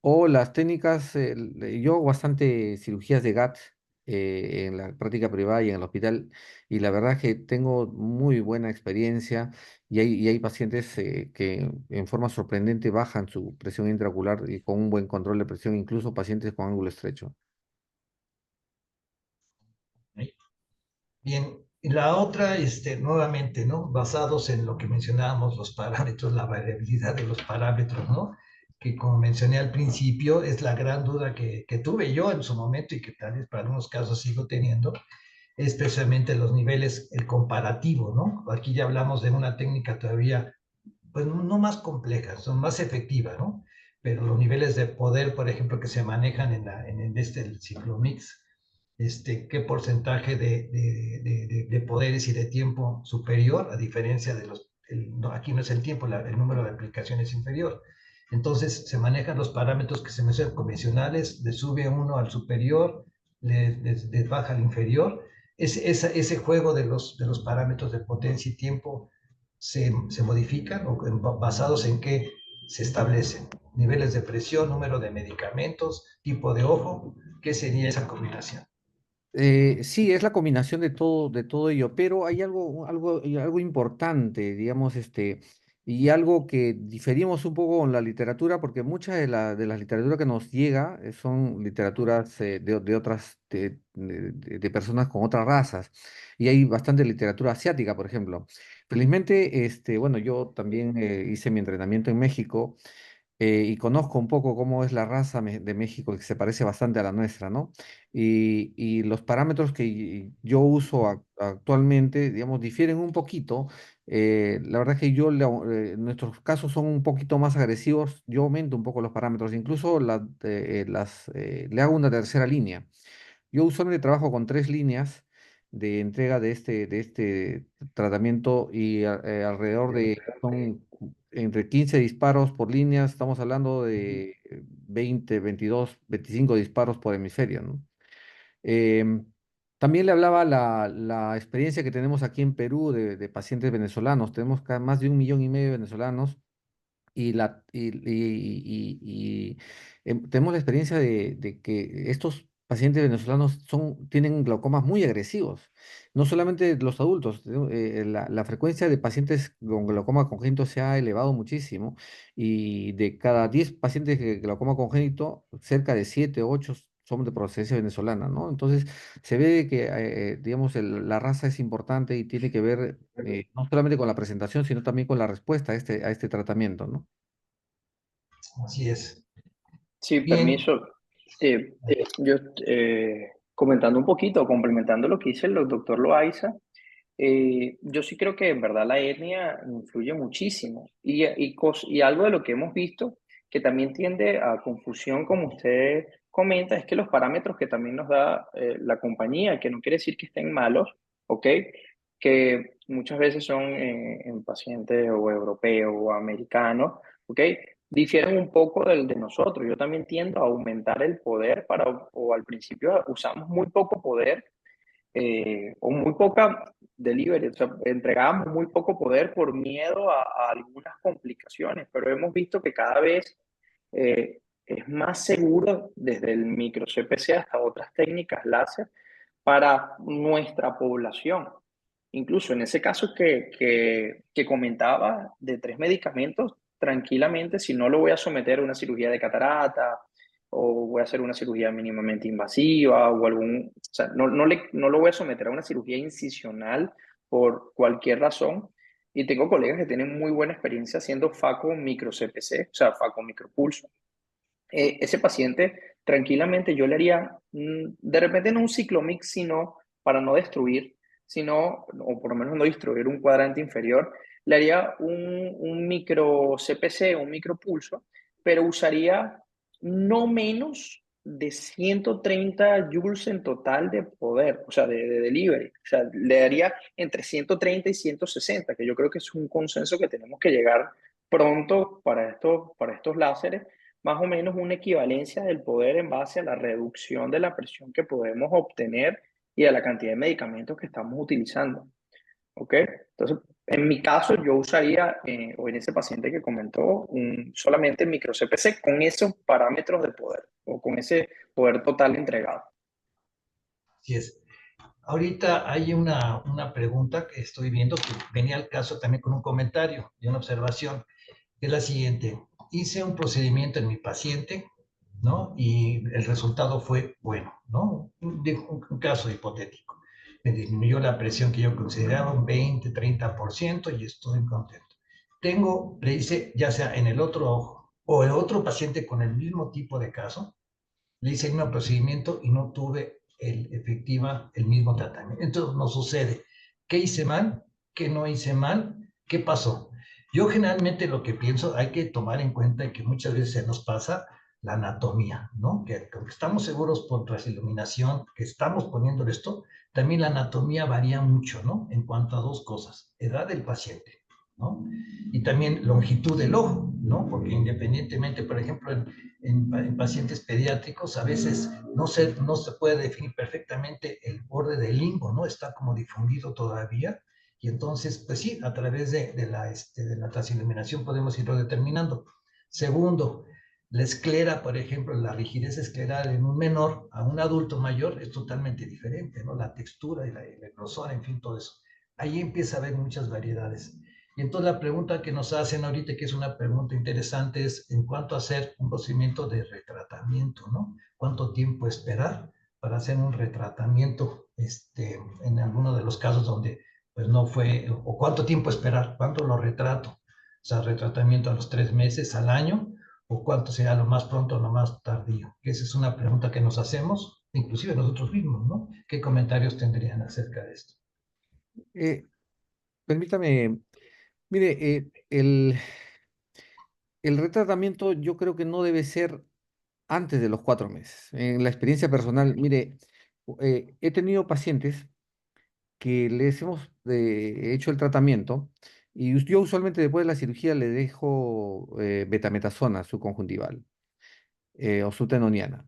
O las técnicas, yo hago bastante cirugías de GAT en la práctica privada y en el hospital, y la verdad que tengo muy buena experiencia y hay pacientes que en forma sorprendente bajan su presión intraocular y con un buen control de presión, incluso pacientes con ángulo estrecho. Bien, y la otra, nuevamente, ¿no? Basados en lo que mencionábamos, los parámetros, la variabilidad de los parámetros, ¿no? Que como mencioné al principio, es la gran duda que tuve yo en su momento y que tal vez para algunos casos sigo teniendo, especialmente los niveles, el comparativo, ¿no? Aquí ya hablamos de una técnica todavía, pues no más compleja, son más efectiva, ¿no? Pero los niveles de poder, por ejemplo, que se manejan el ciclo mix, qué porcentaje de poderes y de tiempo superior, a diferencia de no, aquí no es el tiempo, el número de aplicaciones inferior. Entonces se manejan los parámetros que se mencionan convencionales, le sube uno al superior, le baja al inferior. Ese juego de los parámetros de potencia y tiempo se modifican o basados en qué se establecen. Niveles de presión, número de medicamentos, tipo de ojo, ¿qué sería esa combinación? Sí, es la combinación de todo ello, pero hay algo importante, digamos, y algo que diferimos un poco con la literatura, porque mucha de la literatura que nos llega son literaturas de otras, de personas con otras razas, y hay bastante literatura asiática, por ejemplo. Felizmente, bueno, yo también hice mi entrenamiento en México y conozco un poco cómo es la raza de México, que se parece bastante a la nuestra, ¿no? Y los parámetros que yo uso actualmente, digamos, difieren un poquito. La verdad es que nuestros casos son un poquito más agresivos. Yo aumento un poco los parámetros, incluso le hago una tercera línea. Yo usualmente trabajo con 3 líneas de entrega de este tratamiento y alrededor son entre 15 disparos por línea, estamos hablando de 20, 22, 25 disparos por hemisferio, ¿no? Em, También le hablaba la experiencia que tenemos aquí en Perú de pacientes venezolanos. Tenemos más de 1,5 millones de venezolanos y, la, y, tenemos la experiencia de que estos pacientes venezolanos tienen glaucomas muy agresivos. No solamente los adultos, la frecuencia de pacientes con glaucoma congénito se ha elevado muchísimo y de cada 10 pacientes de glaucoma congénito, cerca de 7 o 8 son de procedencia venezolana, ¿no? Entonces, se ve que, digamos, la raza es importante y tiene que ver no solamente con la presentación, sino también con la respuesta a este tratamiento, ¿no? Así es. Sí, Bien, permiso. Eh, yo comentando un poquito, complementando lo que dice el doctor Loaiza, yo sí creo que en verdad la etnia influye muchísimo y algo de lo que hemos visto que también tiende a confusión, como usted comenta, es que los parámetros que también nos da la compañía, que no quiere decir que estén malos, ¿ok? Que muchas veces son en pacientes o europeos o americanos, ¿ok? Difieren un poco del de nosotros. Yo también tiendo a aumentar el poder o al principio usamos muy poco poder o muy poca delivery, o sea, entregábamos muy poco poder por miedo a algunas complicaciones, pero hemos visto que cada vez es más seguro desde el micro CPC hasta otras técnicas láser para nuestra población. Incluso en ese caso que comentaba de 3 medicamentos, tranquilamente, si no lo voy a someter a una cirugía de catarata o voy a hacer una cirugía mínimamente invasiva o o sea, no lo voy a someter a una cirugía incisional por cualquier razón. Y tengo colegas que tienen muy buena experiencia haciendo FACO micro CPC, o sea, FACO micropulso. Ese paciente tranquilamente yo le haría, de repente no un ciclomix, sino para no destruir, sino, o por lo menos no destruir un cuadrante inferior, le haría un micro CPC, un micropulso, pero usaría no menos de 130 joules en total de poder, o sea, de delivery. O sea, le daría entre 130 y 160, que yo creo que es un consenso que tenemos que llegar pronto para estos láseres, más o menos una equivalencia del poder en base a la reducción de la presión que podemos obtener y a la cantidad de medicamentos que estamos utilizando. ¿Ok? Entonces, en mi caso, yo usaría, o en ese paciente que comentó, solamente micro CPC con esos parámetros de poder o con ese poder total entregado. Así es. Ahorita hay una pregunta que estoy viendo que venía al caso también con un comentario y una observación, que es la siguiente. Hice un procedimiento en mi paciente, ¿no? Y el resultado fue bueno, ¿no? Un caso hipotético. Me disminuyó la presión que yo consideraba un 20-30% y estoy contento. Le hice, ya sea en el otro ojo o el otro paciente con el mismo tipo de caso, le hice el mismo procedimiento y no tuve el mismo tratamiento. Entonces nos sucede, ¿qué hice mal? ¿Qué no hice mal? ¿Qué pasó? Yo generalmente lo que pienso, hay que tomar en cuenta que muchas veces se nos pasa la anatomía, ¿no? Que aunque estamos seguros por transiluminación, que estamos poniendo esto, también la anatomía varía mucho, ¿no? En cuanto a dos cosas, edad del paciente, ¿no? Y también longitud del ojo, ¿no? Porque independientemente, por ejemplo, en pacientes pediátricos a veces no se puede definir perfectamente el borde del limbo, ¿no? Está como difundido todavía. Y entonces, pues sí, a través de la transiluminación podemos irlo determinando. Segundo, la esclera, por ejemplo, la rigidez escleral en un menor a un adulto mayor es totalmente diferente, ¿no? La textura y el grosor, en fin, todo eso. Ahí empieza a haber muchas variedades. Y entonces la pregunta que nos hacen ahorita, que es una pregunta interesante, es en cuanto a hacer un procedimiento de retratamiento, ¿no? ¿Cuánto tiempo esperar para hacer un retratamiento en alguno de los casos donde pues no fue, o cuánto tiempo esperar, cuánto lo retrato? O sea, retratamiento a los 3 meses, al año, o cuánto será lo más pronto o lo más tardío. Esa es una pregunta que nos hacemos, inclusive nosotros mismos, ¿no? ¿Qué comentarios tendrían acerca de esto? Eh, Permítame, mire, el retratamiento yo creo que no debe ser antes de los 4 meses. En la experiencia personal, mire, he tenido pacientes que les hemos hecho el tratamiento y yo usualmente después de la cirugía le dejo betametasona subconjuntival o subtenoniana.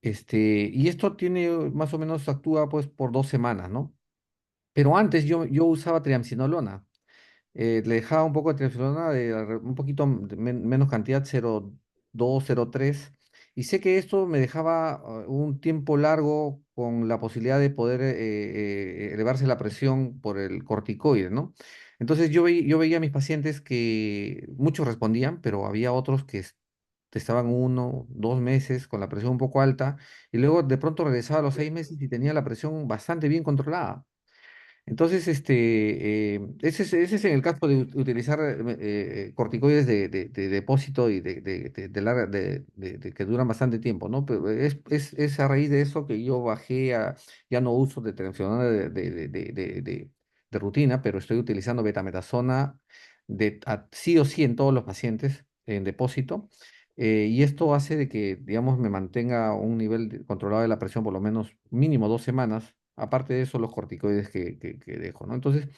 Y esto tiene más o menos actúa pues por 2 semanas, ¿no? Pero antes yo usaba triamcinolona. Le dejaba un poco de triamcinolona, un poquito menos cantidad, 0,2, 0,3. Y sé que esto me dejaba un tiempo largo con la posibilidad de poder elevarse la presión por el corticoide, ¿no? Entonces yo veía a mis pacientes que muchos respondían, pero había otros que estaban 1, 2 meses con la presión un poco alta y luego de pronto regresaba a los 6 meses y tenía la presión bastante bien controlada. Entonces, ese es en el caso de utilizar corticoides de depósito y de que duran bastante tiempo, ¿no? Pero es a raíz de eso que yo ya no uso de triamcinolona de rutina, pero estoy utilizando betametasona sí o sí en todos los pacientes en depósito. Y esto hace de que, digamos, me mantenga un nivel controlado de la presión por lo menos mínimo 2 semanas. Aparte de eso, los corticoides que dejo, ¿no? Entonces,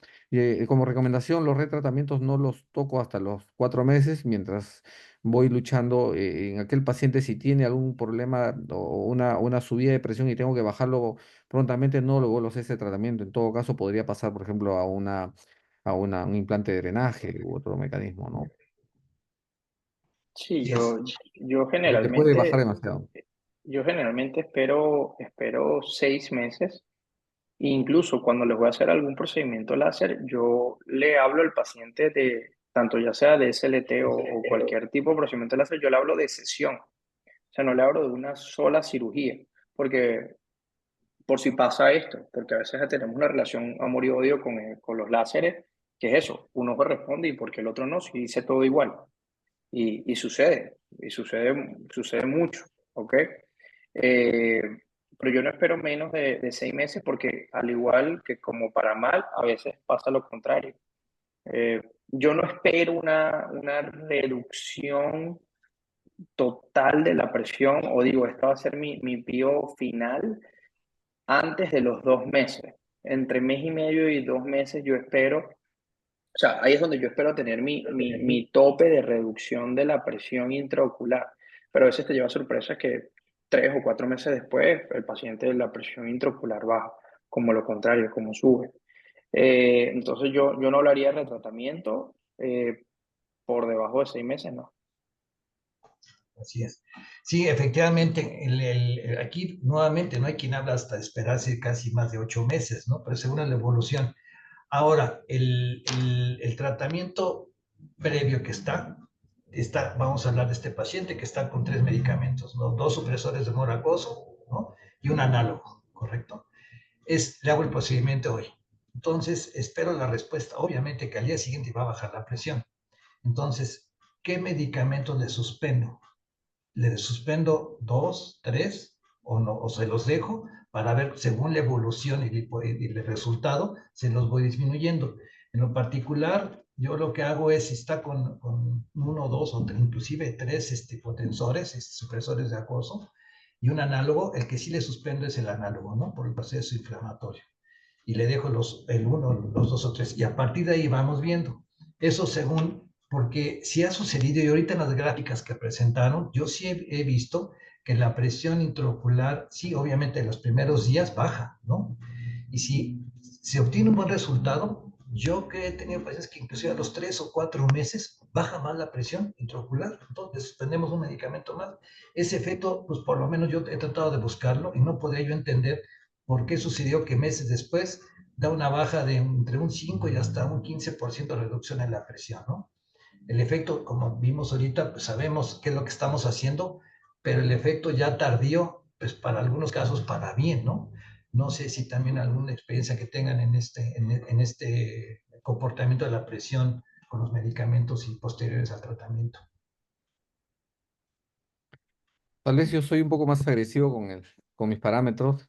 como recomendación, los retratamientos no los toco hasta los 4 meses, mientras voy luchando en aquel paciente si tiene algún problema o una subida de presión y tengo que bajarlo prontamente, no lo vuelvo a hacer ese tratamiento. En todo caso, podría pasar, por ejemplo, un implante de drenaje u otro mecanismo, ¿no? Sí, Así es. yo Porque te puede bajar generalmente, demasiado. yo generalmente espero 6 meses. E incluso cuando les voy a hacer algún procedimiento láser, yo le hablo al paciente de, tanto ya sea de SLT o cualquier tipo de procedimiento láser, yo le hablo de sesión. O sea, no le hablo de una sola cirugía, porque por si pasa esto, porque a veces tenemos una relación amor y odio con los láseres, que es eso, uno responde y porque el otro no, si dice todo igual. Y sucede mucho, ¿ok? Eh, pero yo no espero menos de 6 meses porque al igual que como para mal, a veces pasa lo contrario. Yo no espero una reducción total de la presión, o digo, esta va a ser mi pío final antes de los 2 meses. Entre mes y medio y 2 meses yo espero, o sea, ahí es donde yo espero tener mi tope de reducción de la presión intraocular. Pero a veces te lleva sorpresas que 3 o 4 meses después el paciente la presión intraocular baja, como lo contrario, como sube. Entonces yo no hablaría de retratamiento por debajo de 6 meses, ¿no? Así es. Sí, efectivamente, aquí nuevamente no hay quien habla hasta esperarse casi más de 8 meses, ¿no? Pero según la evolución. Ahora, el tratamiento previo que vamos a hablar de este paciente que está con 3 medicamentos, ¿no? Dos supresores de moracoso, ¿no? Y un análogo, ¿correcto? Le hago el procedimiento hoy. Entonces, espero la respuesta. Obviamente que al día siguiente va a bajar la presión. Entonces, ¿qué medicamentos le suspendo? Le suspendo dos, tres, o no, o se los dejo para ver según la evolución y el resultado, se los voy disminuyendo. En lo particular, yo lo que hago es, si está con uno, dos o inclusive tres potensores, supresores de acoso, y un análogo, el que sí le suspendo es el análogo, ¿no? Por el proceso inflamatorio. Y le dejo el uno, los dos o tres, y a partir de ahí vamos viendo. Eso según, porque si ha sucedido, y ahorita en las gráficas que presentaron, yo sí he visto que la presión intraocular, sí, obviamente en los primeros días baja, ¿no? Y si se obtiene un buen resultado, yo que he tenido pacientes que inclusive a los 3 o 4 meses baja más la presión intraocular, entonces tenemos un medicamento más. Ese efecto, pues por lo menos yo he tratado de buscarlo y no podría yo entender por qué sucedió que meses después da una baja de entre un 5 y hasta un 15% de reducción en la presión, ¿no? El efecto, como vimos ahorita, pues sabemos qué es lo que estamos haciendo, pero el efecto ya tardío, pues para algunos casos para bien, ¿no? No sé si también alguna experiencia que tengan en este comportamiento de la presión con los medicamentos y posteriores al tratamiento. Tal vez yo soy un poco más agresivo con mis parámetros.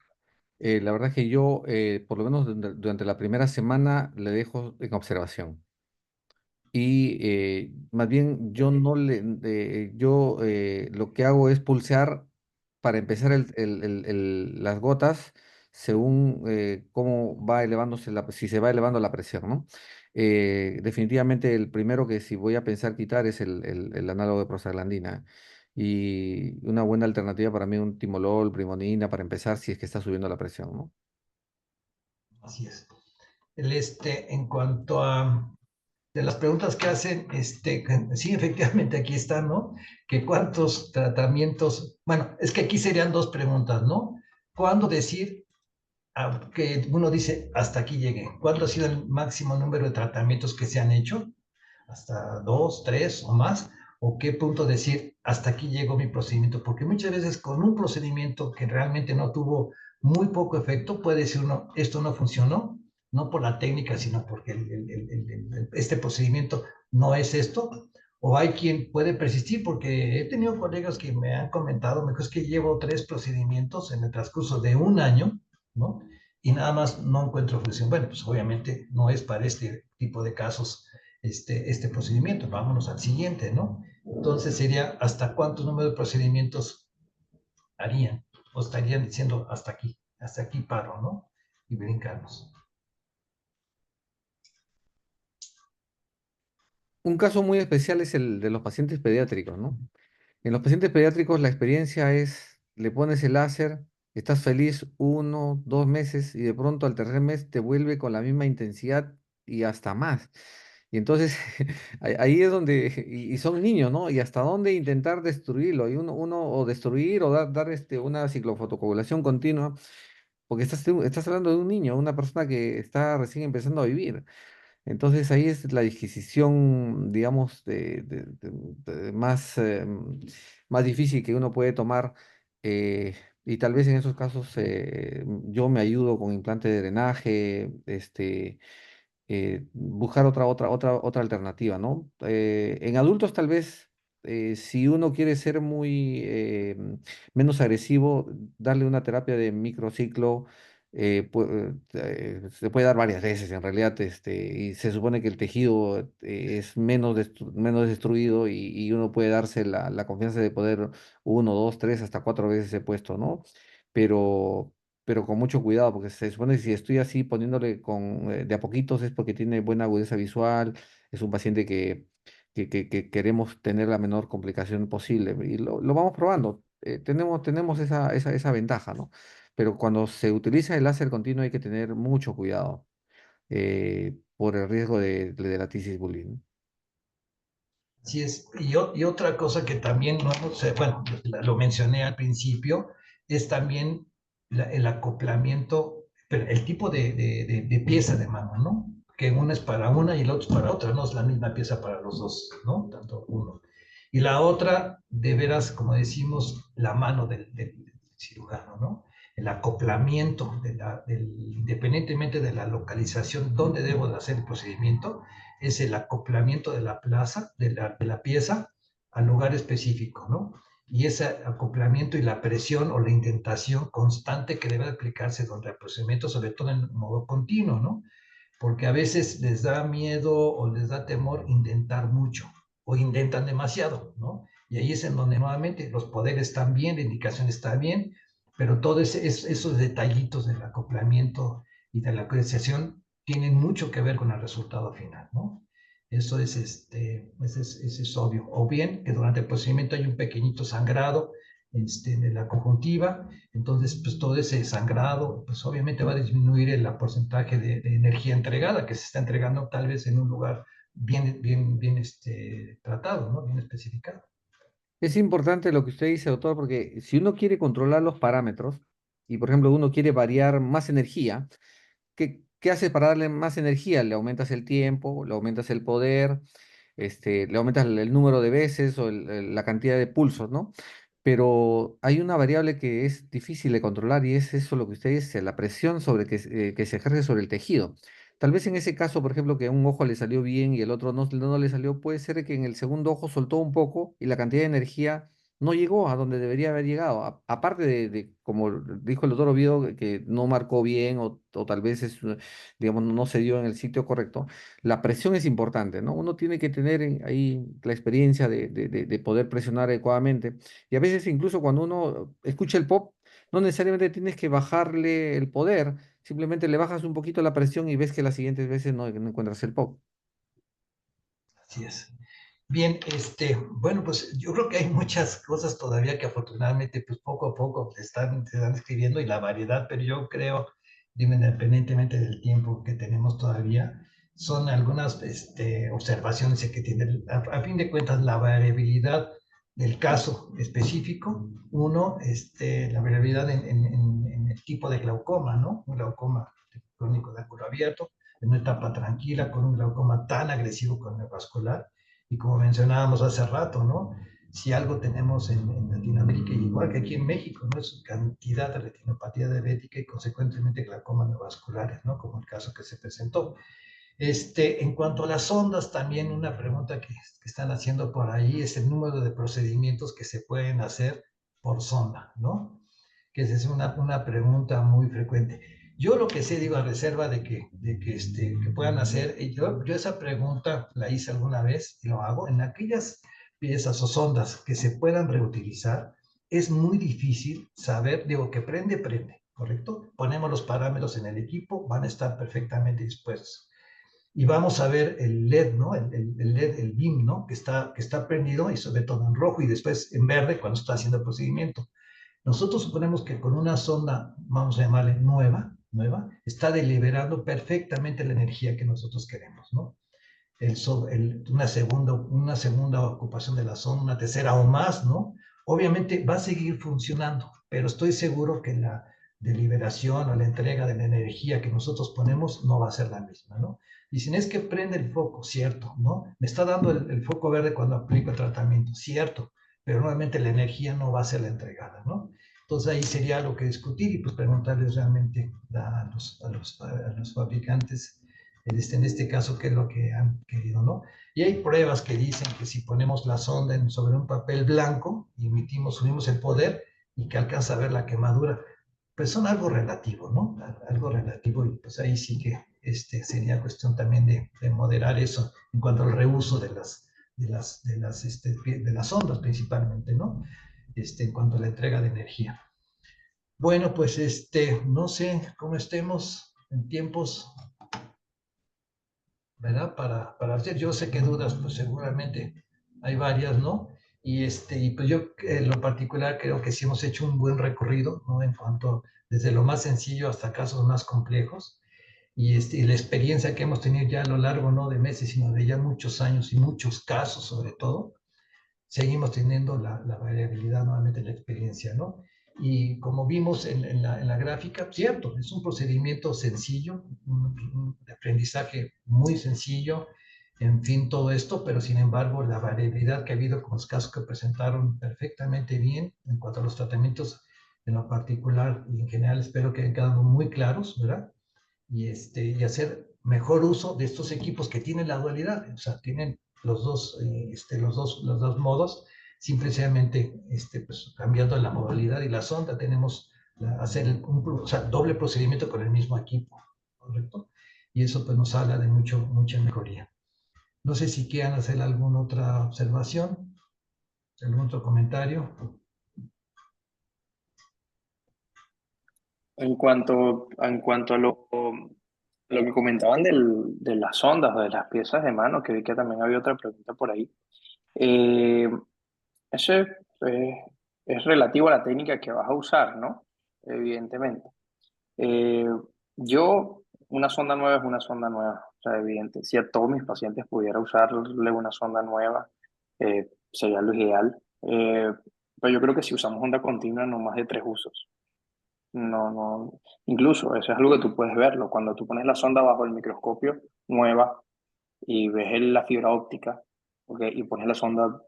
La verdad es que yo, por lo menos durante la primera semana, le dejo en observación. Y más bien yo no le, yo lo que hago es pulsear para empezar las gotas según cómo va elevándose si se va elevando la presión, ¿no? Definitivamente el primero que si voy a pensar quitar es el análogo de prostaglandina. Y una buena alternativa para mí un timolol, primonina para empezar si es que está subiendo la presión, ¿no? Así es. En cuanto a de las preguntas que hacen, sí, efectivamente aquí está, ¿no? Que cuántos tratamientos, bueno, es que aquí serían dos preguntas, ¿no? ¿Cuándo decir que uno dice hasta aquí llegué? ¿Cuándo ha sido el máximo número de tratamientos que se han hecho? ¿Hasta dos, tres o más? ¿O qué punto decir hasta aquí llegó mi procedimiento? Porque muchas veces con un procedimiento que realmente no tuvo muy poco efecto, puede decir uno, esto no funcionó, no por la técnica, sino porque este procedimiento no es esto. O hay quien puede persistir, porque he tenido colegas que me han comentado, me es que llevo 3 procedimientos en el transcurso de un año, ¿no? Y nada más no encuentro función. Bueno, pues obviamente no es para este tipo de casos este procedimiento. Vámonos al siguiente, ¿no? Entonces sería, ¿hasta cuántos números de procedimientos harían? O estarían diciendo, hasta aquí paro, ¿no? Y brincarnos. Un caso muy especial es el de los pacientes pediátricos, ¿no? En los pacientes pediátricos la experiencia es, le pones el láser, estás feliz 1, 2 meses y de pronto al tercer mes te vuelve con la misma intensidad y hasta más. Y entonces ahí es donde, y son niños, ¿no? Y hasta dónde intentar destruirlo. Y uno o destruir o dar una ciclofotocoagulación continua, porque estás hablando de un niño, una persona que está recién empezando a vivir. Entonces ahí es la adquisición, digamos, más difícil que uno puede tomar. Y tal vez en esos casos yo me ayudo con implante de drenaje, buscar otra alternativa, ¿no? En adultos tal vez si uno quiere ser muy menos agresivo, darle una terapia de microciclo se puede dar varias veces en realidad, y se supone que el tejido es menos destruido y uno puede darse la confianza de poder uno, dos, tres, hasta cuatro veces he puesto, ¿no? Pero, pero con mucho cuidado, porque se supone que si estoy así poniéndole de a poquitos es porque tiene buena agudeza visual, es un paciente que queremos tener la menor complicación posible y lo vamos probando. Tenemos esa ventaja, ¿no? Pero cuando se utiliza el láser continuo hay que tener mucho cuidado por el riesgo de la tisis bullying. Así es. Y otra cosa que también, no, bueno, lo mencioné al principio, es también el acoplamiento, pero el tipo de pieza de mano, ¿no? Que una es para una y el otro es para otra, no es la misma pieza para los dos, ¿no? Tanto uno. Y la otra, de veras, como decimos, la mano del cirujano, ¿no? El acoplamiento, independientemente de la localización donde debo de hacer el procedimiento, es el acoplamiento de la plaza, de la pieza al lugar específico, ¿no? Y ese acoplamiento y la presión o la indentación constante que debe aplicarse durante el procedimiento, sobre todo en modo continuo, ¿no? Porque a veces les da miedo o les da temor intentar mucho o intentan demasiado, ¿no? Y ahí es en donde nuevamente los poderes están bien, la indicación está bien, pero todos esos detallitos del acoplamiento y de la apreciación tienen mucho que ver con el resultado final, ¿no? Eso es obvio. O bien que durante el procedimiento hay un pequeñito sangrado de la conjuntiva, entonces pues todo ese sangrado, pues obviamente va a disminuir el porcentaje de energía entregada que se está entregando tal vez en un lugar bien tratado, ¿no? Bien especificado. Es importante lo que usted dice, doctor, porque si uno quiere controlar los parámetros y, por ejemplo, uno quiere variar más energía, ¿qué haces para darle más energía? Le aumentas el tiempo, le aumentas el poder, le aumentas el número de veces o la cantidad de pulsos, ¿no? Pero hay una variable que es difícil de controlar y es eso lo que usted dice, la presión que se ejerce sobre el tejido. Tal vez en ese caso, por ejemplo, que a un ojo le salió bien y el otro no le salió, puede ser que en el segundo ojo soltó un poco y la cantidad de energía no llegó a donde debería haber llegado. Aparte como dijo el doctor Oviedo, que no marcó bien o tal vez digamos, no se dio en el sitio correcto, la presión es importante, ¿no? Uno tiene que tener ahí la experiencia de poder presionar adecuadamente. Y a veces incluso cuando uno escucha el pop, no necesariamente tienes que bajarle el poder, simplemente le bajas un poquito la presión y ves que las siguientes veces no encuentras el pop. Así es. Bien, bueno, pues yo creo que hay muchas cosas todavía que afortunadamente, pues poco a poco se están escribiendo y la variedad, pero yo creo, digo, independientemente del tiempo que tenemos todavía, son algunas observaciones que tienen, a fin de cuentas, la variabilidad del caso específico. Uno, la variabilidad en el tipo de glaucoma, ¿no? Un glaucoma crónico de ángulo abierto, en una etapa tranquila, con un glaucoma tan agresivo con el vascular y como mencionábamos hace rato, ¿no? Si algo tenemos en Latinoamérica, igual que aquí en México, ¿no? Es cantidad de retinopatía diabética y consecuentemente glaucomas neovasculares, ¿no? Como el caso que se presentó. En cuanto a las ondas, también una pregunta que están haciendo por ahí es el número de procedimientos que se pueden hacer por sonda, ¿no? Que esa es una pregunta muy frecuente. Yo lo que sé, digo, a reserva que puedan hacer, yo esa pregunta la hice alguna vez y lo hago, en aquellas piezas o sondas que se puedan reutilizar, es muy difícil saber, digo, que prende, ¿correcto? Ponemos los parámetros en el equipo, van a estar perfectamente dispuestos. Y vamos a ver el LED, ¿no? El LED, el beam, ¿no? Que está prendido y sobre todo en rojo y después en verde cuando está haciendo el procedimiento. Nosotros suponemos que con una sonda, vamos a llamarle nueva, está deliberando perfectamente la energía que nosotros queremos, ¿no? Una segunda ocupación de la sonda, una tercera o más, ¿no? Obviamente va a seguir funcionando, pero estoy seguro que la deliberación o la entrega de la energía que nosotros ponemos no va a ser la misma, ¿no? Dicen, es que prende el foco, cierto, ¿no? Me está dando el foco verde cuando aplico el tratamiento, cierto, pero nuevamente la energía no va a ser la entregada, ¿no? Entonces ahí sería lo que discutir y pues preguntarles realmente a los fabricantes en este caso, qué es lo que han querido, ¿no? Y hay pruebas que dicen que si ponemos la sonda sobre un papel blanco y subimos el poder y que alcanza a ver la quemadura, pues son algo relativo, ¿no? Algo relativo, y pues ahí sí que sería cuestión también de moderar eso en cuanto al reuso de las ondas principalmente, ¿no? En cuanto a la entrega de energía. Bueno, pues no sé cómo estemos en tiempos, ¿verdad? Para hacer, yo sé que dudas, pues seguramente hay varias, ¿no? Y pues yo en lo particular creo que sí hemos hecho un buen recorrido, ¿no? En cuanto desde lo más sencillo hasta casos más complejos. Y la experiencia que hemos tenido ya a lo largo, no de meses, sino de ya muchos años y muchos casos sobre todo, seguimos teniendo la variabilidad nuevamente de la experiencia, ¿no? Y como vimos en la gráfica, cierto, es un procedimiento sencillo, de aprendizaje muy sencillo, en fin, todo esto, pero sin embargo, la variabilidad que ha habido con los casos que presentaron perfectamente bien en cuanto a los tratamientos en lo particular y en general, espero que hayan quedado muy claros, ¿verdad? Y hacer mejor uso de estos equipos que tienen la dualidad, o sea, tienen los dos modos, simplemente pues, cambiando la modalidad y la sonda, tenemos hacer o sea, doble procedimiento con el mismo equipo, ¿correcto? Y eso pues nos habla de mucha mejoría. No sé si quieran hacer alguna otra observación, algún otro comentario. En cuanto a lo que comentaban de las ondas o de las piezas de mano, que vi que también había otra pregunta por ahí. Eh, Eso es relativo a la técnica que vas a usar, ¿no? Evidentemente. Eh, una sonda nueva es una sonda nueva, o sea, evidente. Si a todos mis pacientes pudiera usarle una sonda nueva, sería lo ideal. Pero yo creo que si usamos onda continua, no más de 3 usos. No, no. Incluso, eso es algo que tú puedes verlo. Cuando tú pones la sonda bajo el microscopio nueva y ves la fibra óptica, ¿ok? Y pones la sonda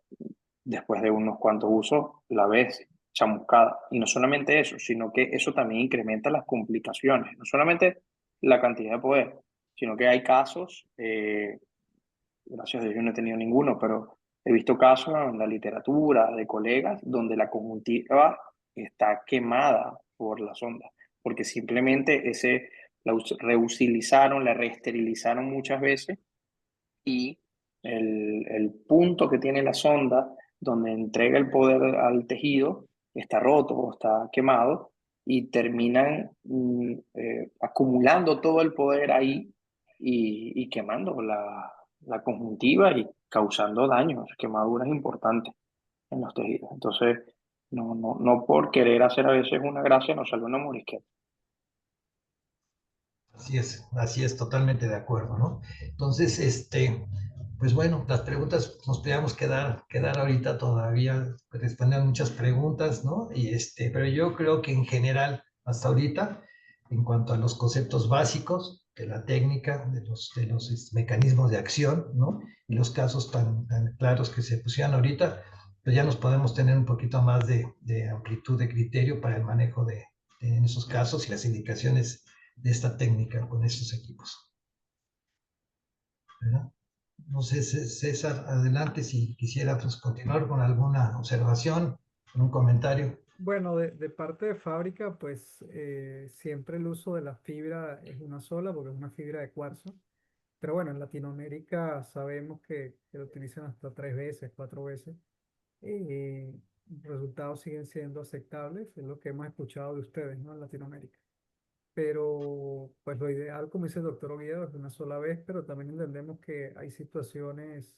después de unos cuantos usos, la ves chamuscada. Y no solamente eso, sino que eso también incrementa las complicaciones. No solamente la cantidad de poder, sino que hay casos, gracias a Dios yo no he tenido ninguno, pero he visto casos en la literatura de colegas donde la conjuntiva está quemada por la sonda, porque simplemente reutilizaron, la reesterilizaron muchas veces y el punto que tiene la sonda donde entrega el poder al tejido está roto o está quemado y terminan acumulando todo el poder ahí y quemando la conjuntiva y causando daños, quemaduras importantes en los tejidos. Entonces, no por querer hacer a veces una gracia nos sale una morisqueta. Así es, totalmente de acuerdo, ¿no? Entonces, pues bueno, las preguntas nos podíamos quedar ahorita todavía, responder muchas preguntas, ¿no? Pero yo creo que en general, hasta ahorita, en cuanto a los conceptos básicos de la técnica, de los mecanismos de acción, ¿no? Y los casos tan claros que se pusieron ahorita, pues ya nos podemos tener un poquito más de amplitud de criterio para el manejo en esos casos y las indicaciones de esta técnica con estos equipos, ¿verdad? No sé, César, adelante si quisiera pues, continuar con alguna observación, con un comentario. Bueno, de parte de fábrica, pues siempre el uso de la fibra es una sola porque es una fibra de cuarzo. Pero bueno, en Latinoamérica sabemos que lo utilizan hasta 3 veces, 4 veces. Y los resultados siguen siendo aceptables, es lo que hemos escuchado de ustedes, ¿no? En Latinoamérica. Pero pues lo ideal, como dice el doctor Oviedo, es una sola vez, pero también entendemos que hay situaciones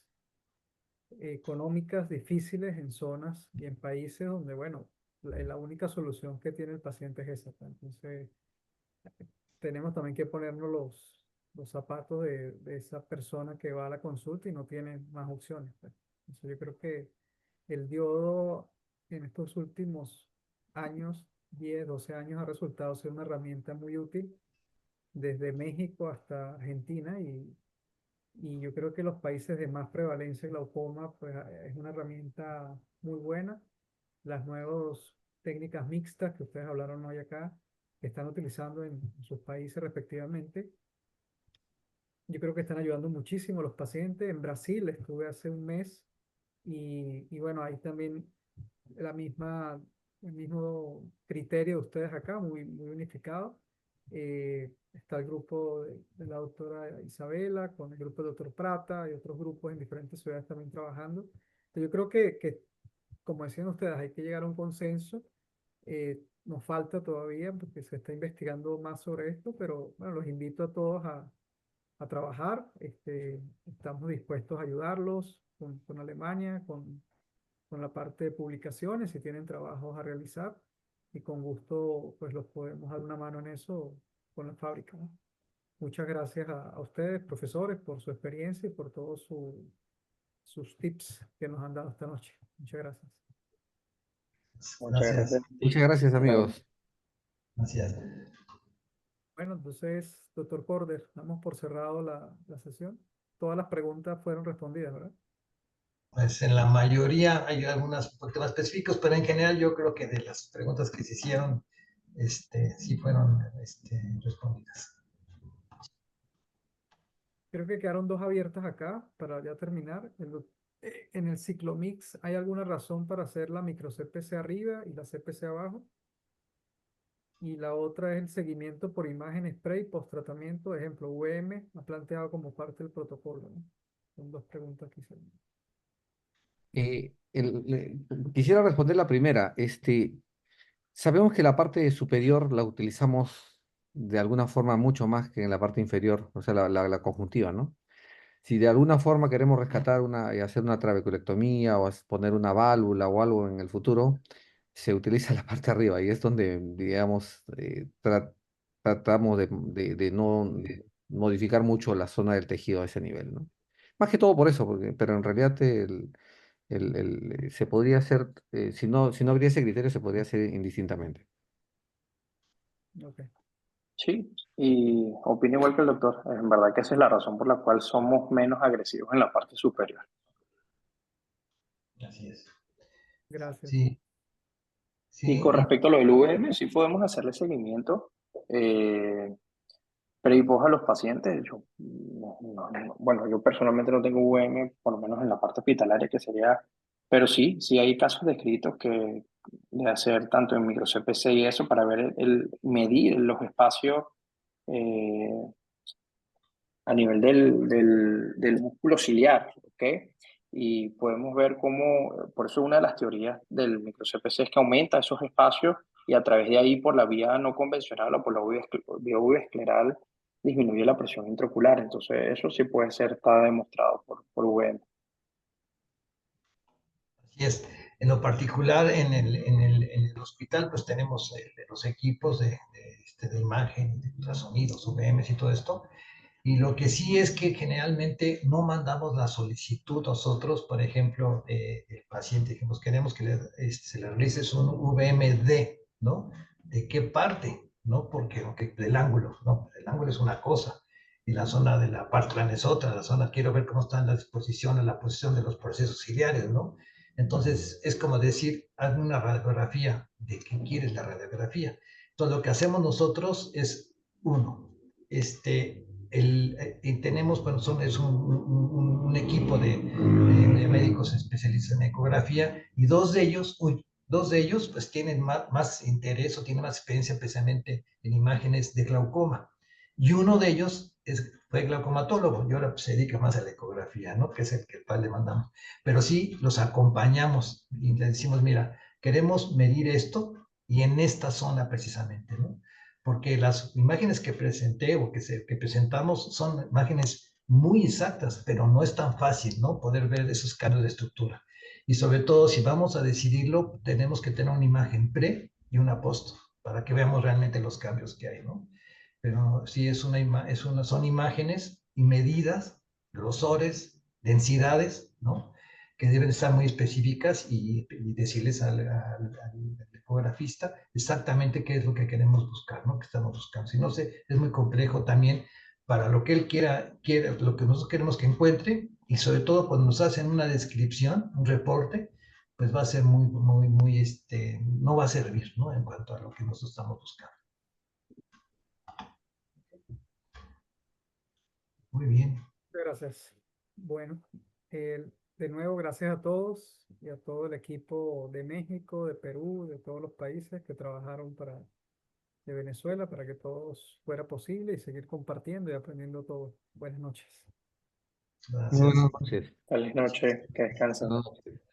económicas difíciles en zonas y en países donde, bueno, la única solución que tiene el paciente es esa, pues. Entonces, tenemos también que ponernos los zapatos de esa persona que va a la consulta y no tiene más opciones, pues. Entonces, yo creo que el diodo en estos últimos años, 10 12 años, ha resultado ser una herramienta muy útil desde México hasta Argentina y yo creo que los países de más prevalencia de glaucoma, pues es una herramienta muy buena. Las nuevas técnicas mixtas que ustedes hablaron hoy acá, que están utilizando en sus países respectivamente, Yo creo que están ayudando muchísimo a los pacientes. En Brasil estuve hace un mes y bueno, ahí también la misma, el mismo criterio de ustedes acá, muy unificado. Está el grupo de la doctora Isabela con el grupo del doctor Prata y otros grupos en diferentes ciudades también trabajando. Entonces, yo creo que, como decían ustedes, hay que llegar a un consenso. Nos falta todavía porque se está investigando más sobre esto, pero bueno, los invito a todos a trabajar. Estamos dispuestos a ayudarlos con Alemania, con la parte de publicaciones, si tienen trabajos a realizar, y con gusto pues los podemos dar una mano en eso con la fábrica, ¿no? Muchas gracias a ustedes, profesores, por su experiencia y por todos sus tips que nos han dado esta noche. Muchas gracias. Muchas Gracias. gracias. Muchas gracias, Hasta luego. amigos. Gracias. Bueno, entonces, doctor Corder, damos por cerrado la sesión. Todas las preguntas fueron respondidas, ¿verdad? Pues en la mayoría hay algunos un poquito más específicos, pero en general yo creo que de las preguntas que se hicieron, sí fueron respondidas. Creo que quedaron dos abiertas acá para ya terminar. En el ciclomix, ¿hay alguna razón para hacer la micro CPC arriba y la CPC abajo? Y la otra es el seguimiento por imagen spray post-tratamiento, ejemplo, VM, ha planteado como parte del protocolo, ¿no? Son dos preguntas que hicieron. Quisiera responder la primera. Sabemos que la parte superior la utilizamos de alguna forma mucho más que en la parte inferior, o sea, la conjuntiva, ¿no? Si de alguna forma queremos rescatar y hacer una trabeculectomía o poner una válvula o algo en el futuro, se utiliza la parte de arriba y es donde, digamos, tratamos de no modificar mucho la zona del tejido a ese nivel, ¿no? Más que todo por eso, pero en realidad se podría hacer, si no habría ese criterio, se podría hacer indistintamente. Ok, Sí, y opino igual que el doctor. En verdad que esa es la razón por la cual somos menos agresivos en la parte superior. Así es. gracias. Sí, Y con sí. respecto a lo del VM, sí podemos hacerle seguimiento pre y post a los pacientes. Bueno, yo personalmente no tengo VM, por lo menos en la parte hospitalaria, que sería, pero sí, sí hay casos descritos que de hacer tanto en micro CPC y eso para ver medir los espacios eh, a nivel del músculo ciliar, ¿ok? Y podemos ver cómo, por eso una de las teorías del micro-CPC es que aumenta esos espacios y a través de ahí, por la vía no convencional o por la vía escleral, disminuye la presión intraocular. Entonces, eso sí puede ser, está demostrado por VM. Así es. En lo particular, en el hospital, pues tenemos los equipos de imagen, de ultrasonidos, UVMs y todo esto. Y lo que sí es que generalmente no mandamos la solicitud nosotros, por ejemplo, el paciente que nos queremos que se le realice un VMD, ¿no? ¿De qué parte? ¿No? Porque del ángulo, ¿no? El ángulo es una cosa y la zona de la parte plana es otra. La zona, quiero ver cómo están las posiciones, la posición de los procesos ciliares, ¿no? Entonces, es como decir, hazme una radiografía. ¿De qué quieres la radiografía? Entonces, lo que hacemos nosotros es, uno, y tenemos, bueno, es un equipo de médicos especialistas en ecografía y dos de ellos pues tienen más interés o tienen más experiencia especialmente en imágenes de glaucoma. Y uno de ellos fue glaucomatólogo y ahora pues, se dedica más a la ecografía, ¿no? Que es el que le mandamos. Pero sí los acompañamos y le decimos, mira, queremos medir esto y en esta zona precisamente, ¿no? Porque las imágenes que presenté o que presentamos son imágenes muy exactas, pero no es tan fácil, ¿no? Poder ver esos cambios de estructura. Y sobre todo, si vamos a decidirlo, tenemos que tener una imagen pre y una post para que veamos realmente los cambios que hay, ¿no? Pero sí son imágenes y medidas, grosores, densidades, ¿no? Que deben estar muy específicas y decirles al ecografista exactamente qué es lo que queremos buscar, ¿no? Que estamos buscando. Si no sé, es muy complejo también para lo que él quiera, lo que nosotros queremos que encuentre y sobre todo cuando nos hacen una descripción, un reporte, pues va a ser no va a servir, ¿no? En cuanto a lo que nosotros estamos buscando. Muy bien. Muchas gracias. Bueno, de nuevo, gracias a todos y a todo el equipo de México, de Perú, de todos los países que trabajaron de Venezuela para que todo fuera posible y seguir compartiendo y aprendiendo todo. Buenas noches. Gracias. Buenas noches. Feliz noche, que descansen. Buenas noches.